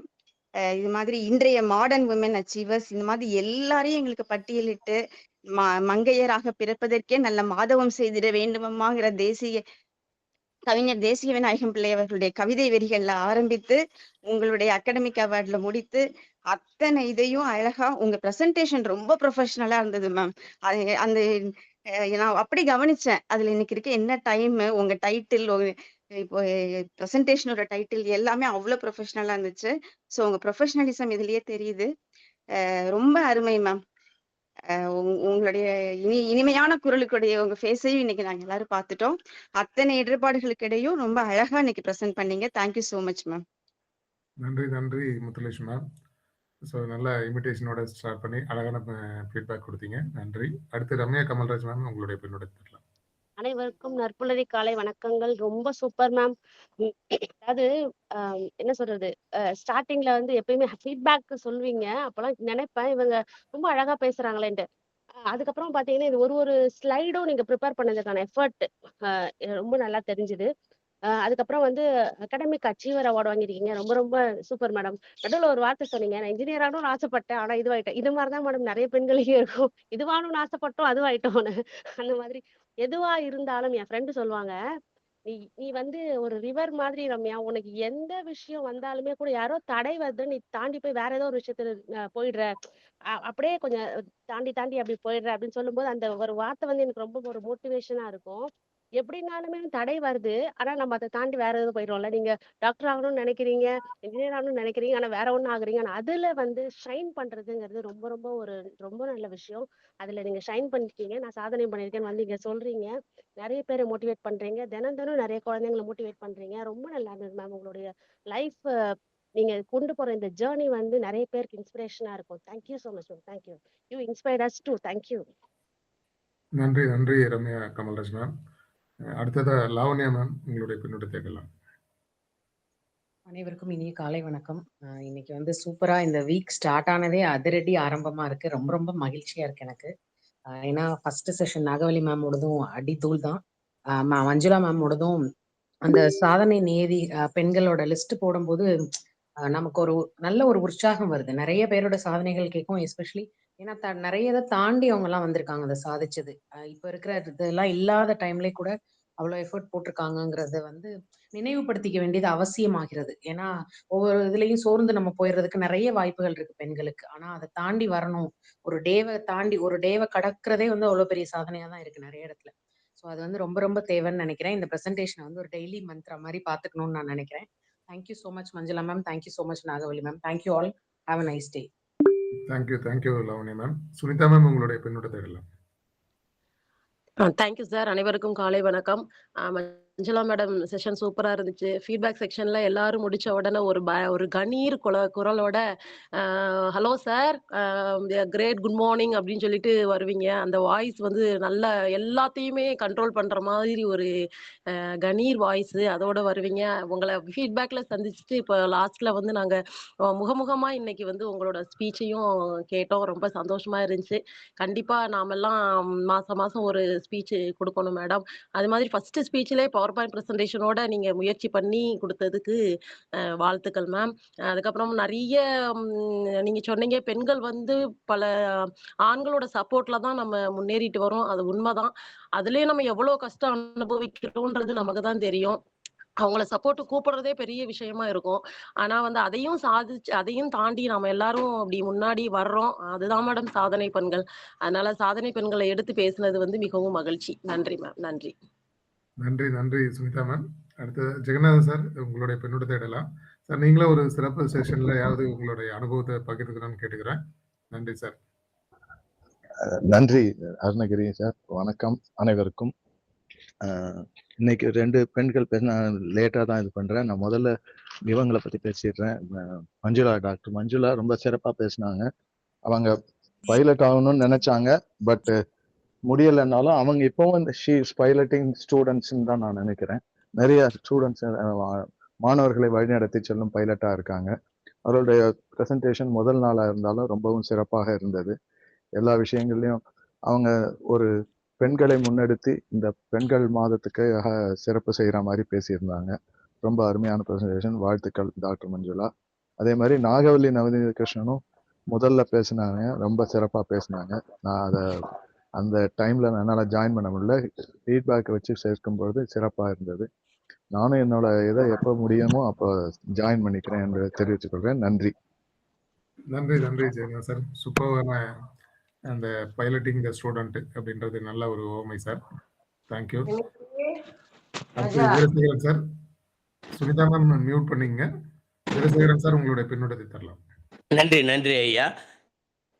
இது மாதிரி இன்றைய மாடர்ன் விமன் அச்சீவர்ஸ், இந்த மாதிரி எல்லாரையும் எங்களுக்கு பட்டியலிட்டு மங்கையராக பிறப்பதற்கே நல்ல மாதவம் செய்திட வேண்டுமம்மாங்கிற கவிஞர் தேசிய விநாயகம் பிள்ளை அவர்களுடைய கவிதை வரிகள்ல ஆரம்பித்து உங்களுடைய அகாடமிக் அவார்ட்ல முடித்து அத்தனை இதையும் அழகா உங்க பிரசன்டேஷன் ரொம்ப ப்ரொஃபஷனலா இருந்தது மேம். அந்த நான் அப்படி கவனிச்சேன். அதுல இன்னைக்கு இருக்க என்ன டைம், உங்க டைட்டில், இப்போ பிரசன்டேஷனோட டைட்டில் எல்லாமே அவ்வளவு ப்ரொஃபஷனலா இருந்துச்சு. ஸோ உங்க ப்ரொஃபஷனலிசம் இதுலயே தெரியுது. ரொம்ப அருமை மேம். உங்களுடைய இனிமையான குரலுக்குடைய உங்க ஃபேஸையும் இன்னைக்கு நாங்க எல்லாரும் பார்த்துட்டோம். அத்தனை இடர்பாடுகளுக்கு இடையும் ரொம்ப அழகா இன்னைக்கு ப்ரெசென்ட் பண்ணீங்க. Thank you so much ma'am. நன்றி நன்றி முத்துலட்சுமி மேம். ஸோ நல்ல இன்விடேஷனோட ஸ்டார்ட் பண்ணி அழகான ஃபீட்பேக் கொடுத்தீங்க. நன்றி. அடுத்து ரம்யா கமல்ராஜ் மேம், உங்களுடைய பின்னோட தரலாம். அனைவருக்கும் நற்புலரி காலை வணக்கங்கள். ரொம்ப சூப்பர் மேம். அதாவது என்ன சொல்றது, ஸ்டார்டிங்ல வந்து எப்பயுமே ஃபீட்பேக் சொல்லுவீங்க, அப்பெல்லாம் நினைப்பேன் இவங்க ரொம்ப அழகா பேசுறாங்களேன்ட்டு. அதுக்கப்புறம் பாத்தீங்கன்னா இது ஒரு ஸ்லைடும் நீங்க ப்ரிப்பேர் பண்ணதுக்கான எஃபர்ட் ரொம்ப நல்லா தெரிஞ்சுது. அதுக்கப்புறம் வந்து அகாடமிக் அச்சீவர் அவார்டு வாங்கியிருக்கீங்க, ரொம்ப ரொம்ப சூப்பர் மேடம். நடுவில் ஒரு வார்த்தை சொன்னீங்க, நான் இன்ஜினியர் ஆகணும்னு ஆசைப்பட்டேன், ஆனா இதுவாயிட்டேன். இது மாதிரிதான் மேடம் நிறைய பெண்களுக்கே இருக்கும், இதுவாகணும்னு ஆசைப்பட்டோம் அதுவாயிட்டோம்னு. அந்த மாதிரி எதுவா இருந்தாலும் என் ஃப்ரெண்டு சொல்லுவாங்க, நீ நீ வந்து ஒரு ரிவர் மாதிரி ரம்யா, உனக்கு எந்த விஷயம் வந்தாலுமே கூட யாரோ தடை வருது, நீ தாண்டி போய் வேற ஏதோ ஒரு விஷயத்துல போயிடுற, அப்படியே கொஞ்சம் தாண்டி தாண்டி அப்படி போயிடுற அப்படின்னு சொல்லும்போது அந்த ஒரு வார்த்தை வந்து எனக்கு ரொம்ப ஒரு மோட்டிவேஷனா இருக்கும். எப்படினாலுமே தடை வருது, ஆனா நம்ம அதை தாண்டி வேற எதுவும் போயிடும்ல. நீங்க டாக்டர் ஆகணும்னு நினைக்கிறீங்க, இன்ஜினியர் ஆகணும்னு நினைக்கிறீங்க, ஆனா வேற ஒண்ணு ஆகுறீங்க. ஆனா அதுல வந்து ஷைன் பண்றதுங்கிறது ரொம்ப ரொம்ப ரொம்ப நல்ல விஷயம். அதுல நீங்க ஷைன் பண்ணிருக்கீங்க. நான் சாதனை பண்ணிருக்கேன்னு வந்து இங்க சொல்றீங்க, நிறைய பேரை மோட்டிவேட் பண்றீங்க, தினம் தினம் நிறைய குழந்தைங்களை மோட்டிவேட் பண்றீங்க. ரொம்ப நல்லா இருந்தது மேம். உங்களுடைய லைஃப் நீங்க கொண்டு போற இந்த ஜேர்னி வந்து நிறைய பேருக்கு இன்ஸ்பிரேஷனா இருக்கும். Thank you so much ma'am. Thank you. You inspired us too. Thank you. நன்றி நன்றி ரம்யா கமல்ராஜ் மேம். அடுத்ததா லாவண்யா மேம், உங்களுடைய பின்னோட கேட்கலாம். அனைவருக்கும் இனிய காலை வணக்கம். இன்னைக்கு வந்து சூப்பரா இந்த வீக் ஸ்டார்ட் ஆனதே அதிரடி ஆரம்பமா இருக்கு. ரொம்ப ரொம்ப மகிழ்ச்சியா இருக்கு எனக்கு. ஏன்னா ஃபர்ஸ்ட் செஷன் நாகவலி மேமோடதும் அடி தூள் தான். மஞ்சுளா மேமோடதும் அந்த சாதனை நேதி பெண்களோட லிஸ்ட் போடும்போது நமக்கு ஒரு நல்ல ஒரு உற்சாகம் வருது. நிறைய பேரோட சாதனைகள் கேட்கும், எஸ்பெஷலி ஏன்னா நிறைய இதை தாண்டி அவங்க எல்லாம் வந்திருக்காங்க அதை சாதிச்சது. இப்ப இருக்கிற இதெல்லாம் இல்லாத டைம்லயே கூட அவ்வளவு எஃபர்ட் போட்டிருக்காங்கிறத வந்து நினைவுபடுத்திக்க வேண்டியது அவசியமாகிறது. ஏன்னா ஒவ்வொரு இதுலயும் சோர்ந்து நம்ம போயிடுறதுக்கு நிறைய வாய்ப்புகள் இருக்கு பெண்களுக்கு. ஆனா அதை தாண்டி வரணும், ஒரு டேவை கடக்கிறதே வந்து அவ்வளவு பெரிய சாதனையா தான் இருக்கு நிறைய இடத்துல. ஸோ அது வந்து ரொம்ப ரொம்ப தேவைன்னு நினைக்கிறேன். இந்த பிரசன்டேஷனை வந்து ஒரு டெய்லி மந்த்ரா மாதிரி பாத்துக்கணும்னு நான் நினைக்கிறேன். Thank you so much Manjula ma'am. Thank you so much Nagavalli ma'am. Thank you all. Have a nice day. Thank you Lavanya ma'am. Sunitha ma'am, உங்களுடைய பின்னோட தேடலாம். Thank you sir. அனைவருக்கும் காலை வணக்கம். மஞ்சுளா மேடம் செஷன் சூப்பரா இருந்துச்சு. ஃபீட்பேக் செக்ஷன்ல எல்லாரும் முடிச்ச உடனே ஒரு கணீர் குரலோட hello sir, great good morning அப்படின்னு சொல்லிட்டு வருவீங்க. அந்த வாய்ஸ் வந்து நல்லா எல்லாத்தையுமே கண்ட்ரோல் பண்ற மாதிரி ஒரு கணீர் வாய்ஸ், அதோட வருவீங்க. உங்களை ஃபீட்பேக்ல சந்திச்சுட்டு இப்போ லாஸ்ட்ல வந்து நாங்க முகமுகமா இன்னைக்கு வந்து உங்களோட ஸ்பீச்சையும் கேட்டோம். ரொம்ப சந்தோஷமா இருந்துச்சு. கண்டிப்பா நாமெல்லாம் மாசம் மாசம் ஒரு ஸ்பீச் கொடுக்கணும் மேடம். அது மாதிரி ஃபர்ஸ்ட் ஸ்பீச்லேயே பவர் பாயிண்ட் ப்ரெசன்டேஷனோட நீங்க முயற்சி பண்ணி கொடுத்ததுக்கு வாழ்த்துக்கள் மேம். அதுக்கப்புறம் நிறைய நீங்க சொன்னீங்க, பெண்கள் வந்து பல ஆண்களோட சப்போர்ட்ல தான் நம்ம முன்னேறிட்டு வரோம். அது உண்மைதான். அதுலயே நம்ம எவ்வளவு கஷ்டம் அனுபவிக்கிறோம்ன்றது நமக்கு தான் தெரியும். அவங்கள சப்போர்ட் கூப்பிடுறதே பெரிய விஷயமா இருக்கும். ஆனா வந்து அதையும் சாதிச்சு அதையும் தாண்டி நாம எல்லாரும் அப்படி முன்னாடி வர்றோம். அதுதான் மேடம் சாதனை பெண்கள். அதனால சாதனை பெண்களை எடுத்து பேசுனது வந்து மிகவும் மகிழ்ச்சி. நன்றி மேம். நன்றி நன்றி நன்றி சுனிதா மேம். அடுத்து ஜெகநாதன் சார், உங்களுடைய பின்னோட தேடலாம். சார், நீங்களும் ஒரு சிறப்பு செஷன்ல யாவது உங்களுடைய அனுபவத்தை பகிர்ந்துக்கணும்னு கேட்டுக்கிறேன். நன்றி சார். நன்றி அருணகிரி சார். வணக்கம் அனைவருக்கும். இன்னைக்கு 2 பெண்கள் நான் லேட்டா தான் இது பண்றேன். நான் முதல்ல இவங்களை பத்தி பேசிடுறேன். மஞ்சுளா, டாக்டர் மஞ்சுளா ரொம்ப சிறப்பா பேசினாங்க. அவங்க பைலட் ஆகணும்னு நினைச்சாங்க, பட் முடியலைன்னாலும் அவங்க இப்பவும் இந்த ஷீ இஸ் பைலட்டிங் ஸ்டூடெண்ட்ஸ்ன்னு தான் நான் நினைக்கிறேன். நிறைய ஸ்டூடெண்ட்ஸ் மாணவர்களை வழிநடத்தி செல்லும் பைலட்டா இருக்காங்க. அவருடைய பிரசன்டேஷன் முதல் நாளா இருந்தாலும் ரொம்பவும் சிறப்பாக இருந்தது. எல்லா விஷயங்கள்லயும் அவங்க ஒரு பெண்களை முன்னெடுத்து இந்த பெண்கள் மாதத்துக்கு சிறப்பு செய்யற மாதிரி பேசியிருந்தாங்க. ரொம்ப அருமையான பிரசன்டேஷன். வாழ்த்துக்கள் டாக்டர் மஞ்சுளா. அதே மாதிரி நாகவல்லி நவநீத கிருஷ்ணனும் முதல்ல பேசினாங்க, ரொம்ப சிறப்பா பேசினாங்க. நான் அதை அந்த டைம்ல என்னால் ஜாயின் பண்ண முடியல. ஃபீட்பேக் வச்சு சேர்க்கும்பொழுது சிறப்பா இருந்தது. நானும் என்னோட இதை எப்போ முடியுமோ அப்போ ஜாயின் பண்ணிக்கிறேன் என்று தெரிவித்துக் கொள்கிறேன். நன்றி. நன்றி நன்றி ஜெயன் சார். சூப்பரான அந்த பைலட்டிங் த ஸ்டூடெண்ட் அப்படின்றது நல்ல ஒரு ஓமை சார். தேங்க்யூ. அடுத்து Veerasekaran sir. Sunitha ma'am mute பண்ணீங்க. வீரசேகரன் சார் உங்களுடைய பின்னூட்டத்தை தரலாம். நன்றி நன்றி ஐயா.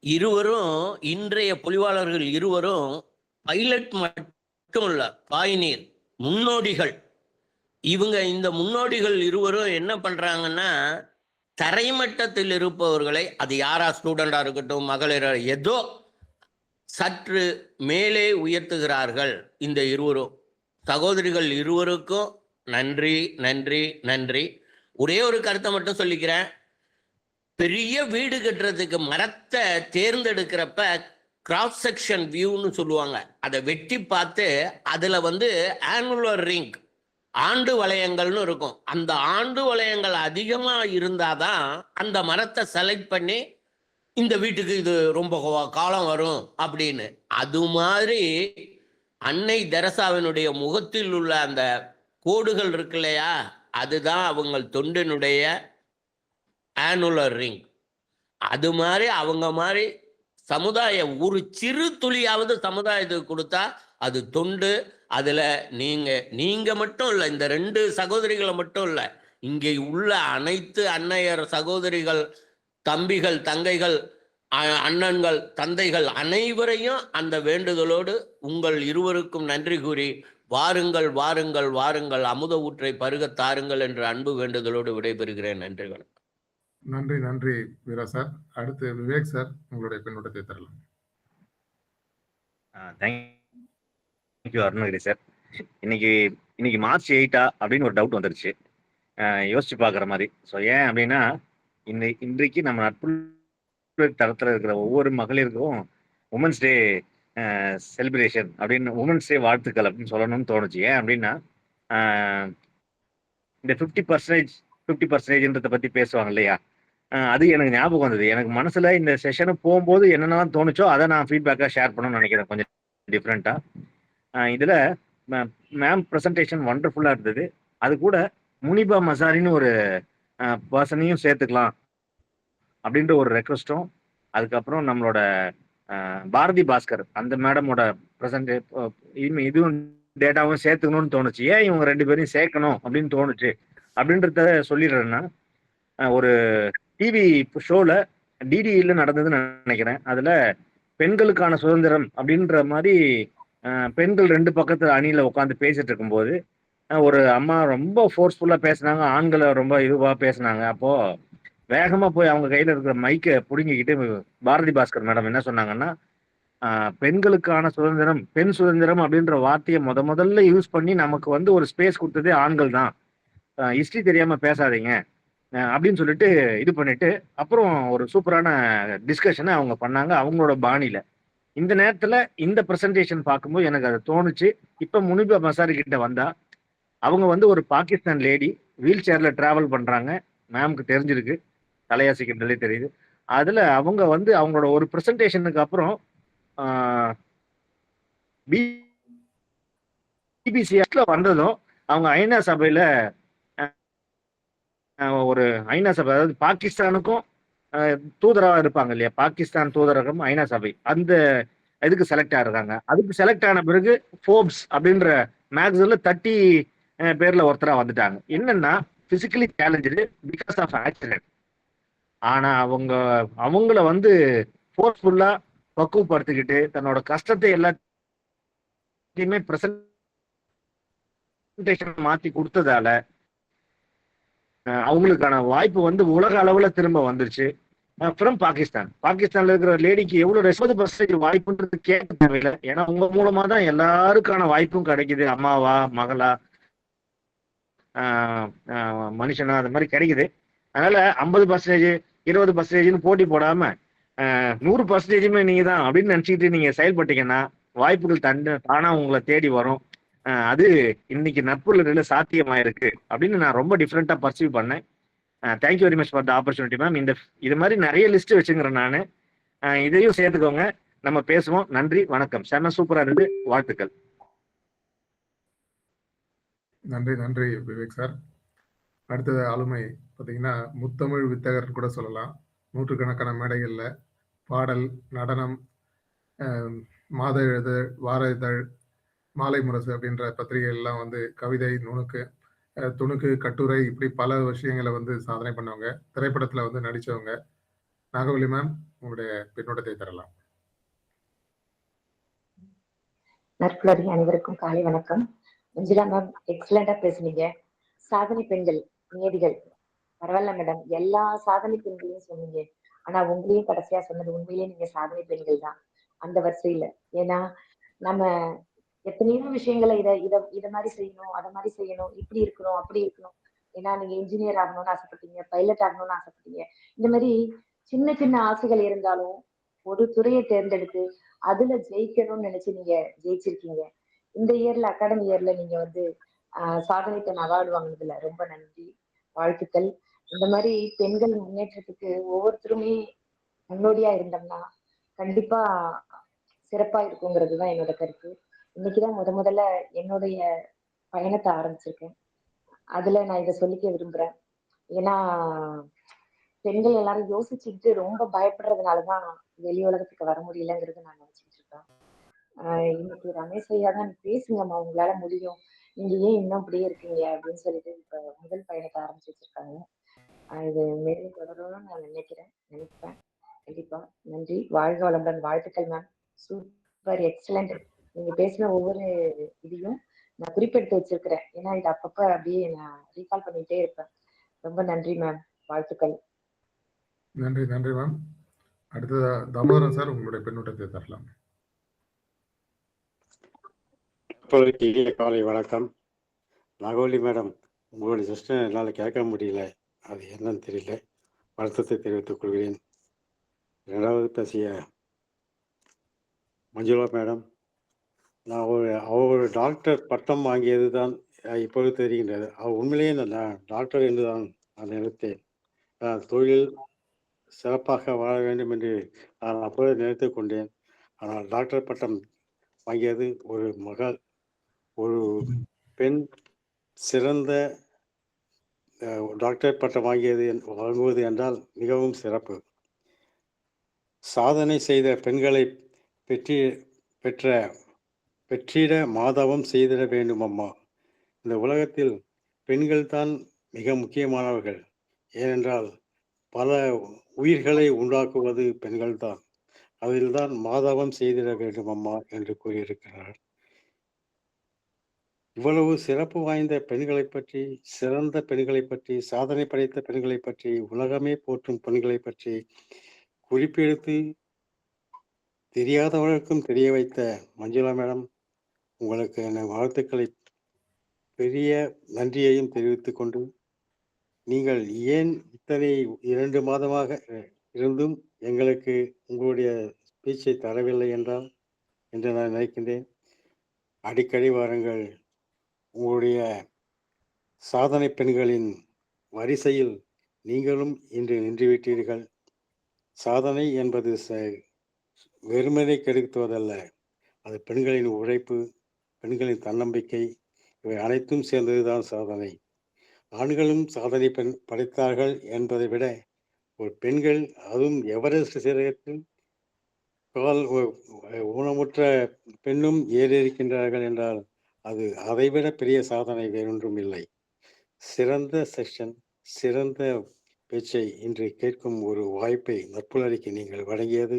இருவரும் இன்றைய பொலிவாளர்கள் இருவரும் பைலட் மட்டும் இல்ல, பாய்நீர் முன்னோடிகள். இவங்க இந்த முன்னோடிகள் இருவரும் என்ன பண்றாங்கன்னா, தரைமட்டத்தில் இருப்பவர்களை, அது யாரா ஸ்டூடெண்டா இருக்கட்டும், மகளிர், ஏதோ சற்று மேலே உயர்த்துகிறார்கள். இந்த இருவரும் சகோதரிகள் இருவருக்கும் நன்றி நன்றி நன்றி. ஒரே ஒரு கருத்தை மட்டும் சொல்லிக்கிறேன். பெரிய வீடு கட்டுறதுக்கு மரத்தை தேர்ந்தெடுக்கிறப்ப கிராஸ் செக்ஷன் வியூன்னு சொல்லுவாங்க. அதை வெட்டி பார்த்து அதுல ஆனுலர் ரிங், ஆண்டு வளையங்கள்னு இருக்கும். அந்த ஆண்டு வளையங்கள் அதிகமா இருந்தாதான் அந்த மரத்தை செலக்ட் பண்ணி இந்த வீட்டுக்கு இது ரொம்ப காலம் வரும் அப்படின்னு. அது மாதிரி அன்னை தெரசாவினுடைய முகத்தில் உள்ள அந்த கோடுகள் இருக்கு இல்லையா, அதுதான் அவங்க தொண்டினுடைய ஆனுலர் ரிங். அது மாதிரி அவங்க மாதிரி சமுதாயம் ஒரு சிறு துளியாவது சமுதாயத்துக்கு கொடுத்தா அது தொண்டு. அதுல நீங்க மட்டும் இல்லை, இந்த 2 சகோதரிகளை மட்டும் இல்லை, இங்கே உள்ள அனைத்து அன்னையர் சகோதரிகள், தம்பிகள், தங்கைகள், அண்ணன்கள், தந்தைகள் அனைவரையும் அந்த வேண்டுதலோடு உங்கள் இருவருக்கும் நன்றி கூறி வாருங்கள் வாருங்கள் வாருங்கள் அமுத ஊற்றை பருக தாருங்கள் என்ற அன்பு வேண்டுதலோடு விடைபெறுகிறேன். நன்றி, வணக்கம். நன்றி நன்றி வீரா சார். அடுத்து விவேக் சார் உங்களுடைய பின்னூட்டத்தை தரலாம். Thank you Arunagiri sir. இன்னைக்கு மார்ச் 8 அப்படின்னு ஒரு டவுட் வந்துருச்சு, யோசிச்சு பார்க்குற மாதிரி. ஸோ ஏன் அப்படின்னா, இன்றைக்கு நம்ம நட்பு தரத்தில் இருக்கிற ஒவ்வொரு மகளிருக்கும் உமன்ஸ் டே செலிப்ரேஷன் அப்படின்னு, உமன்ஸ் டே வாழ்த்துக்கள் அப்படின்னு சொல்லணும்னு தோணுச்சு. ஏன் அப்படின்னா, இந்த 50%ன்றதை பற்றி பேசுவாங்க இல்லையா, அது எனக்கு ஞாபகம் வந்தது. எனக்கு மனசுல இந்த செஷனு போகும்போது என்னென்னலாம் தோணுச்சோ அதை நான் ஃபீட்பேக்காக ஷேர் பண்ணணும்னு நினைக்கிறேன், கொஞ்சம் டிஃப்ரெண்ட்டாக. இதில் மேம் ப்ரெசன்டேஷன் ஒண்டர்ஃபுல்லாக இருந்தது. அது கூட முனிபா மசாரின்னு ஒரு பர்சனையும் சேர்த்துக்கலாம் அப்படின்ற ஒரு ரெக்வஸ்ட்டும், அதுக்கப்புறம் நம்மளோட பாரதி பாஸ்கர் அந்த மேடமோட இதுவும் டேட்டாவும் சேர்த்துக்கணும்னு தோணுச்சு. ஏன் இவங்க 2 பேரையும் சேர்க்கணும் அப்படின்னு தோணுச்சு அப்படின்றத சொல்லிடுறேன்னா, ஒரு டிவி ஷோவில் டிடியில் நடந்ததுன்னு நினைக்கிறேன். அதில் பெண்களுக்கான சுதந்திரம் அப்படின்ற மாதிரி பெண்கள் 2 பக்கத்து அணியில் உட்காந்து பேசிட்டு இருக்கும்போது ஒரு அம்மா ரொம்ப ஃபோர்ஸ்ஃபுல்லாக பேசினாங்க, ஆண்களை ரொம்ப இதுவாக பேசினாங்க. அப்போது வேகமாக போய் அவங்க கையில் இருக்கிற மைக்கை பிடுங்கிக்கிட்டு பாரதி பாஸ்கர் மேடம் என்ன சொன்னாங்கன்னா, பெண்களுக்கான சுதந்திரம், பெண் சுதந்திரம் அப்படின்ற வார்த்தையை முதல்ல யூஸ் பண்ணி நமக்கு ஒரு ஸ்பேஸ் கொடுத்ததே ஆண்கள் தான், ஹிஸ்ட்ரி தெரியாமல் பேசாதீங்க அப்படின்னு சொல்லிட்டு இது பண்ணிட்டு அப்புறம் ஒரு சூப்பரான டிஸ்கஷனை அவங்க பண்ணாங்க அவங்களோட பாணியில். இந்த நேரத்தில் இந்த ப்ரெசன்டேஷன் பார்க்கும்போது எனக்கு அது தோணுச்சு. இப்போ முனிபா மசாரி கிட்ட வந்தா அவங்க ஒரு பாகிஸ்தான் லேடி வீல் சேரில் ட்ராவல் பண்ணுறாங்க. மேம்க்கு தெரிஞ்சிருக்கு, தலையாசிக்கின்றதே தெரியுது. அதில் அவங்க அவங்களோட ஒரு ப்ரெசன்டேஷனுக்கு அப்புறம் பிபிசில வந்ததும் அவங்க ஐநா சபையில் ஒரு ஐநா சபை, அதாவது பாகிஸ்தானுக்கும் தூதராக இருப்பாங்க இல்லையா, பாகிஸ்தான் தூதரகம் ஐநா சபை, அந்த இதுக்கு செலக்ட் ஆகிறாங்க. அதுக்கு செலக்ட் ஆன பிறகு ஃபோர்ப்ஸ் அப்படின்ற மேக்சின்ல 30 பேர்ல ஒருத்தரா வந்துட்டாங்க. என்னன்னா physically challenge because of accident. ஆனா அவங்கள ஃபோர்ஸ்ஃபுல்லா பக்குவப்படுத்திக்கிட்டு தன்னோட கஷ்டத்தை எல்லாத்தையுமே பிரசன்டேஷன் மாத்தி கொடுத்ததால அவங்களுக்கான வாய்ப்பு உலக அளவுல திரும்ப வந்துருச்சு. ஃப்ரம் பாகிஸ்தான்ல இருக்கிற லேடிக்கு எவ்வளவு 60% வாய்ப்புன்றது கேட்க தேவையில்லை. ஏன்னா உங்க மூலமா தான் எல்லாருக்கான வாய்ப்பும் கிடைக்குது, அம்மாவா மகளா மனுஷனா அது மாதிரி கிடைக்குது. அதனால 50%, 20%ன்னு போட்டி போடாம 100%மே நீங்க தான் அப்படின்னு நினைச்சுக்கிட்டு நீங்க செயல்பட்டீங்கன்னா வாய்ப்புகள் தானா உங்களை தேடி வரும். அது இன்னைக்கு நட்புல சாத்தியமாயிருக்கு அப்படின்னு நான் ரொம்ப டிஃப்ரெண்டா பர்சீவ் பண்ணேன். Thank you very much for the opportunity ma'am. இது மாதிரி நிறைய லிஸ்ட் வச்சுங்கிறேன் நான். இதையும் சேர்த்துக்கோங்க, நம்ம பேசுவோம். நன்றி, வணக்கம். செம சூப்பரா இருந்து, வாழ்த்துக்கள். நன்றி நன்றி விவேக் சார். அடுத்தது ஆளுமை பார்த்தீங்கன்னா முத்தமிழ் வித்தகர் கூட சொல்லலாம். நூற்றுக்கணக்கான மேடைகளில் பாடல், நடனம், மாத இதழ், வார இதழ், மாலை முரசு அப்படின்ற பத்திரிகைகள்லாம் வந்து கவிதை, துணுக்கு, கட்டுரை, இப்படி பல விஷயங்களை வந்து சாதனை பண்ணவங்க. திரைப்படத்தில் வந்து நடித்தவங்க. நாகவல்லி மேம், உங்களுடைய பின்னோட்டத்தை தரலாம். நற்புலரி அனைவருக்கும் காலை வணக்கம். மஞ்சுளா மேம், எக்ஸலண்டா பேசுனீங்க. சாதனை பெண்கள், நியதிகள், பரவாயில்ல மேடம். எல்லா சாதனை பெண்களையும் சொன்னீங்க. ஆனா உங்களையும் கடைசியா சொன்னது உண்மையிலேயே நீங்க சாதனை பெண்கள் தான் அந்த வரிசையில. ஏன்னா நம்ம எத்தனையோ விஷயங்களை இத மாதிரி செய்யணும், அதை மாதிரி செய்யணும், இப்படி இருக்கணும், அப்படி இருக்கணும். ஏன்னா நீங்க இன்ஜினியர் ஆகணும்னு ஆசைப்பட்டீங்க, பைலட் ஆகணும்னு ஆசைப்பட்டீங்க. இந்த மாதிரி சின்ன சின்ன ஆசைகள் இருந்தாலும் ஒரு துறையை தேர்ந்தெடுத்து அதுல ஜெயிக்கணும்னு நினைச்சு நீங்க ஜெயிச்சிருக்கீங்க. இந்த இயர்ல, அகாடமி இயர்ல நீங்க வந்து சாதனை பெண் அவார்டு வாங்கினதுல ரொம்ப நன்றி, வாழ்த்துக்கள். இந்த மாதிரி பெண்கள் முன்னேற்றத்துக்கு ஒவ்வொருத்தருமே முன்னோடியா இருந்தோம்னா கண்டிப்பா சிறப்பா இருக்குங்கிறதுதான் என்னோட கருத்து. இன்னைக்குதான் முதல்ல என்னுடைய பயணத்தை ஆரம்பிச்சிருக்கேன். அதுல நான் இதை சொல்லிக்க விரும்புறேன். ஏன்னா பெண்கள் எல்லாரும் யோசிச்சுக்கிட்டு ரொம்ப பயப்படுறதுனாலதான் வெளி உலகத்துக்கு வர முடியலங்கிறது நான் நினைச்சிட்டு இருக்கேன். இன்னைக்கு ரமேஷ் ஐயா தான் பேசுங்கம்மா, உங்களால முடியும், நீங்க ஏன் இன்னும் அப்படியே இருக்கீங்க அப்படின்னு சொல்லிட்டு இப்ப முதல் பயணத்தை ஆரம்பிச்சு வச்சிருக்காங்க. இது மேலும் தொடரணும்னு நான் நினைப்பேன். கண்டிப்பா. நன்றி, வாழ்க வளமுடன். வாழ்த்துக்கள் மேம். Super, excellent. நீங்க பேசின ஒவ்வொரு இதையும் நான் குறிப்பெடுத்து வச்சிருக்கிறேன். ஏன்னா இது அப்பப்ப அப்படியே நான் ரீகால் பண்ணிட்டே இருப்பேன். ரொம்ப நன்றி மேம், வாழ்த்துக்கள். நன்றி நன்றி மேம். அடுத்ததா தாமோதரன் சார், உங்களுடைய பின்னூட்டத்தை தரலாம். இனிய காலை வணக்கம். நாகவல்லி மேடம், உங்களுடைய சிஸ்டம் என்னால் கேட்க முடியல, அது என்னன்னு தெரியல, வருத்தத்தை தெரிவித்துக் கொள்கிறேன். இரண்டாவது பேசிய மஞ்சுளா மேடம், நான் ஒரு டாக்டர் பட்டம் வாங்கியது தான் இப்போது தெரிகின்றது. அவர் உண்மையிலேயே நான் டாக்டர் என்று தான் நான் நினைத்தேன். தொழில் சிறப்பாக வாழ வேண்டும் என்று நான் அப்போது நினைத்து கொண்டேன். ஆனால் டாக்டர் பட்டம் வாங்கியது ஒரு பெண் சிறந்த டாக்டர் பட்டம் வாங்குவது என்றால் மிகவும் சிறப்பு. சாதனை செய்த பெண்களை பெற்றிட மாதவம் செய்திட வேண்டும் அம்மா. இந்த உலகத்தில் பெண்கள் தான் மிக முக்கியமானவர்கள். ஏனென்றால் பல உயிர்களை உண்டாக்குவது பெண்கள் தான். அதில்தான் மாதவம் செய்திட வேண்டும் அம்மா என்று கூறியிருக்கிறார். இவ்வளவு சிறப்பு வாய்ந்த பெண்களை பற்றி, சிறந்த பெண்களை பற்றி, சாதனை படைத்த பெண்களை பற்றி, உலகமே போற்றும் பெண்களை பற்றி குறிப்பெடுத்து தெரியாதவர்களுக்கும் தெரிய வைத்த மஞ்சுளா மேடம், உங்களுக்கு என் வாழ்த்துக்களை, பெரிய நன்றியையும் தெரிவித்துக் கொண்டு, நீங்கள் ஏன் இத்தனை 2 மாதமாக இருந்தும் எங்களுக்கு உங்களுடைய ஸ்பீச்சை தரவில்லை என்றால் என்று நான் நினைக்கின்றேன். அடிக்கடி வாருங்கள். உங்களுடைய சாதனை பெண்களின் வரிசையில் நீங்களும் இன்று நின்றுவிட்டீர்கள். சாதனை என்பது வெறுமனை கிடைத்துவதல்ல, அது பெண்களின் உழைப்பு, பெண்களின் தன்னம்பிக்கை, இவை அனைத்தும் சேர்ந்ததுதான் சாதனை. ஆண்களும் சாதனை படைத்தார்கள் என்பதை விட ஒரு பெண்கள், அதுவும் எவரெஸ்ட் சிகரத்தில் ஊனமுற்ற பெண்ணும் ஏறியிருக்கின்றார்கள் என்றால் அது அதைவிட பெரிய சாதனை வேறொன்றும் இல்லை. சிறந்த செஷன், சிறந்த பேச்சை இன்று கேட்கும் ஒரு வாய்ப்பை நற்புலரிக்கு நீங்கள் வழங்கியது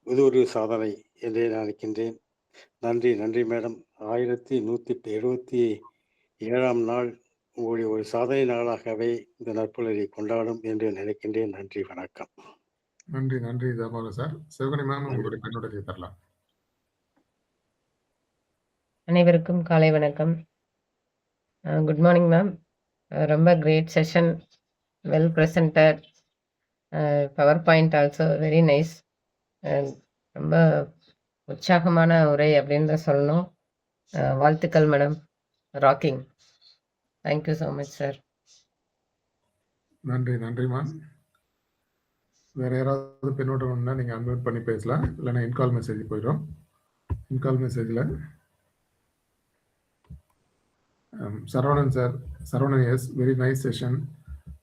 இது ஒரு சாதனை என்றே நினைக்கின்றேன். நன்றி மேடம். 1177ஆம் நாள் உங்களுடைய ஒரு சாதனை நாளாகவே இந்த நற்புலரை கொண்டாடும் என்று நினைக்கின்றேன். நன்றி, வணக்கம். நன்றி தாமோதரன் சார். சிவகணி மேம், உங்களுடைய பின்னூட்டத்தை தரலாம். அனைவருக்கும் காலை வணக்கம். Good morning ma'am. ரொம்ப great session, well presented. Power point also very nice. ரொம்ப உற்சாகமான உரை அப்படின்னு தான் சொல்லணும். வாழ்த்துக்கள் madam, rocking. Thank you so much sir. நன்றி நன்றிம்மா. வேற யாராவது பின்னோட்டம்னா நீங்க அன்மியூட் பண்ணி பேசலாம், இல்லைன்னா இன்கால் மெசேஜ் போயிடும். இன்கால் மெசேஜில் Saravanan sir, Saravanan yes, very nice session.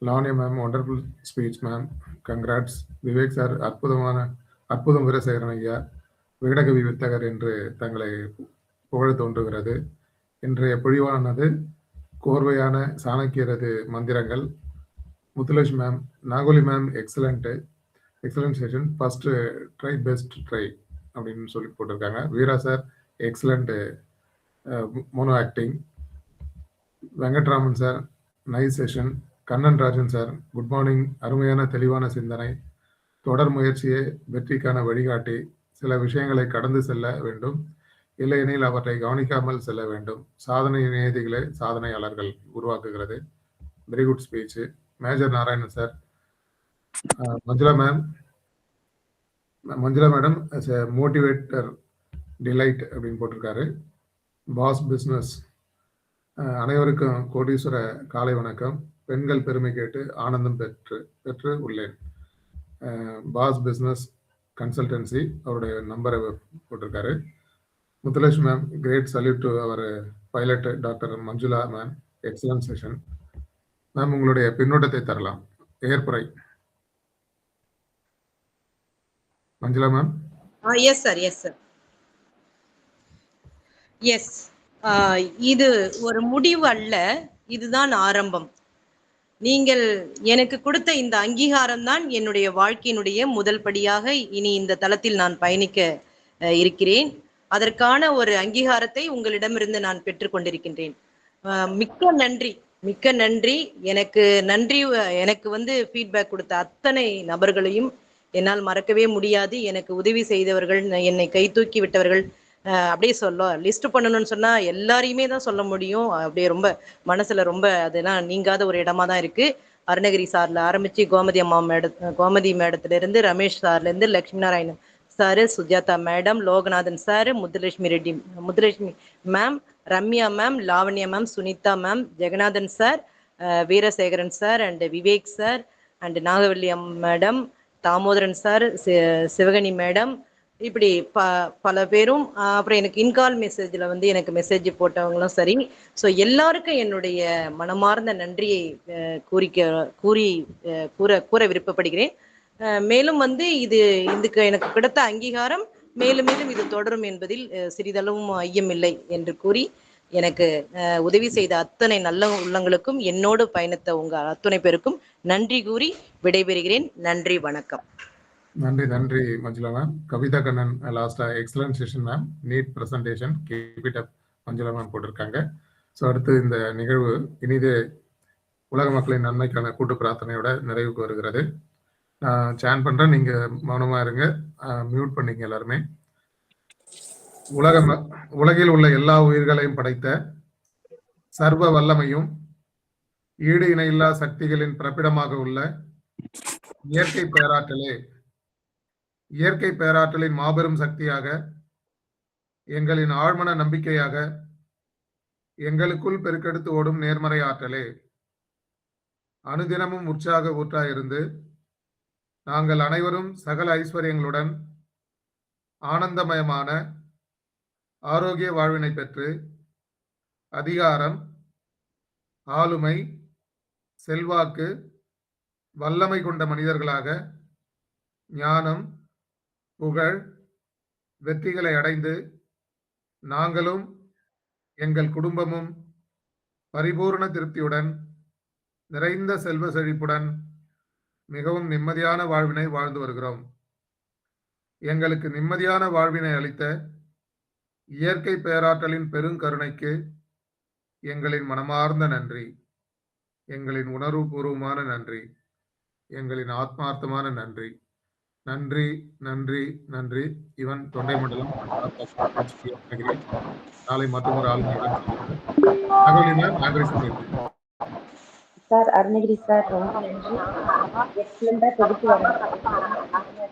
Lavanya ma'am, wonderful speech ma'am, congrats. Vivek sir, அற்புதம் வீரசேகரன் ஐயா, விகடகவி வித்தகர் என்று தங்களை புகழ தோன்றுகிறது. இன்றைய பொழிவானது கோர்வையான சாணக்கியரது மந்திரங்கள். Muthulakshmi ma'am, Nagoli ma'am, excellent session, first try best try அப்படின்னு சொல்லி போட்டிருக்காங்க. Veera sir, excellent mono acting. Venkatraman sir, nice session. Kannan Rajan sir, good morning. அருமையான தெளிவான சிந்தனை, தொடர் முயற்சியே வெற்றிக்கான வழிகாட்டி. சில விஷயங்களை கடந்து செல்ல வேண்டும், இல்லையெனில் அவற்றை கவனிக்காமல் செல்ல வேண்டும். சாதனை நியதிகளே சாதனையாளர்கள் உருவாக்குகிறது. Very good speech. Major Narayanan sir, Manjula madam motivator delight அப்படின்னு போட்டிருக்காரு. பாஸ் பிஸ்னஸ், அனைவருக்கும் கோடீஸ்வர காலை வணக்கம். பெண்கள் பெருமை கேட்டு ஆனந்தம் பெற்று உள்ளேன். பாஸ் பிஸ்னஸ் கன்சல்டன்சி, அவருடைய நம்பரை போட்டிருக்காரு. Muthulakshmi ma'am, great salute to our pilot doctor Manjula ma'am, excellent session. Ma'am, உங்களுடைய பின்னோட்டத்தை தரலாம். ஏற்புரை Manjula ma'am. Yes sir, yes sir, yes. இது ஒரு முடிவு அல்ல, இதுதான் ஆரம்பம். நீங்கள் எனக்கு கொடுத்த இந்த அங்கீகாரம் தான் என்னுடைய வாழ்க்கையினுடைய முதல் படியாக இனி இந்த தளத்தில் நான் பயணிக்க இருக்கிறேன். அதற்கான ஒரு அங்கீகாரத்தை உங்களிடமிருந்து நான் பெற்றுக்கொண்டிருக்கின்றேன். மிக்க நன்றி, மிக்க நன்றி. எனக்கு வந்து ஃபீட்பேக் கொடுத்த அத்தனை நபர்களையும் என்னால் மறக்கவே முடியாது. எனக்கு உதவி செய்தவர்கள், என்னை கை தூக்கி விட்டவர்கள், அப்படியே லிஸ்ட் பண்ணணும்னு சொன்னா எல்லாரையுமே தான் சொல்ல முடியும். அப்படியே ரொம்ப மனசுல ரொம்ப அதெல்லாம் நீங்காத ஒரு இடமா தான் இருக்கு. அருணகிரி சார்ல ஆரம்பிச்சு கோமதி மேடத்துல இருந்து, ரமேஷ் சார்ல இருந்து, Lakshmi Narayanan sir, Sujatha madam, Loganathan sir, Muthulakshmi ma'am, Ramya ma'am, Lavanya ma'am, Sunitha ma'am, Jeganathan sir, Veerasekaran sir, and Vivek sir, and Nagavalli madam, Damodaran sir, Sivakani madam, இப்படி பல பேரும். அப்புறம் எனக்கு இன்கால் மெசேஜில் வந்து எனக்கு மெசேஜ் போட்டவங்களும் சரி. ஸோ எல்லாருக்கும் என்னுடைய மனமார்ந்த நன்றியை கூற விருப்பப்படுகிறேன். மேலும் வந்து இதுக்கு எனக்கு கிடைத்த அங்கீகாரம் மேலும் மேலும் இது தொடரும் என்பதில் சிறிதளவும் ஐயமில்லை என்று கூறி, எனக்கு உதவி செய்த அத்தனை நல்ல உள்ளங்களுக்கும், என்னோடு பயணித்த உங்க அத்தனை பேருக்கும் நன்றி கூறி விடைபெறுகிறேன். நன்றி, வணக்கம். நன்றி மஞ்சுளா மேம். கவிதா கண்ணன், லாஸ்டா excellent session ma'am, neat presentation, keep it up Manjula ma'am போட்டிருக்காங்க. ஸோ அடுத்து இந்த நிகழ்வு இனிதே உலக மக்களின் நன்மைக்கான கூட்டு பிரார்த்தனையோட நிறைவுக்கு வருகிறது. நான் சேன் பண்றேன், நீங்க மௌனமா இருங்க, மியூட் பண்ணீங்க எல்லாருமே. உலகில் உள்ள எல்லா உயிர்களையும் படைத்த சர்வ வல்லமையும் ஈடு இணையில்லா சக்திகளின் பிறப்பிடமாக உள்ள இயற்கை பேராற்றலின் மாபெரும் சக்தியாக, எங்களின் ஆழ்மன நம்பிக்கையாக, எங்களுக்குள் பெருக்கெடுத்து ஓடும் நேர்மறை ஆற்றலே, அனுதினமும் உற்சாக ஊற்றாயிருந்து நாங்கள் அனைவரும் சகல ஐஸ்வர்யங்களுடன் ஆனந்தமயமான ஆரோக்கிய வாழ்வினை பெற்று அதிகாரம், ஆளுமை, செல்வாக்கு, வல்லமை கொண்ட மனிதர்களாக ஞானம், புகழ், வெற்றிகளை அடைந்து நாங்களும் எங்கள் குடும்பமும் பரிபூர்ண திருப்தியுடன், நிறைந்த செல்வ செழிப்புடன், மிகவும் நிம்மதியான வாழ்வினை வாழ்ந்து வருகிறோம். எங்களுக்கு நிம்மதியான வாழ்வினை அளித்த இயற்கை பேராற்றலின் பெருங்கருணைக்கு எங்களின் மனமார்ந்த நன்றி, எங்களின் உணர்வுபூர்வமான நன்றி, எங்களின் ஆத்மார்த்தமான நன்றி. நன்றி, நன்றி, நன்றி. இவன் தொண்டை மண்டலம் அருணகிரி. நாளை மற்றொரு ஆளுமையுடன் சந்திப்போம். நகவலி மேம், நன்றி சொல்லியிருக்கேன். சார் அருணகிரி சார் ரொம்ப நன்றி. எக்ஸலண்டா தொகுத்து வழங்கினீங்க.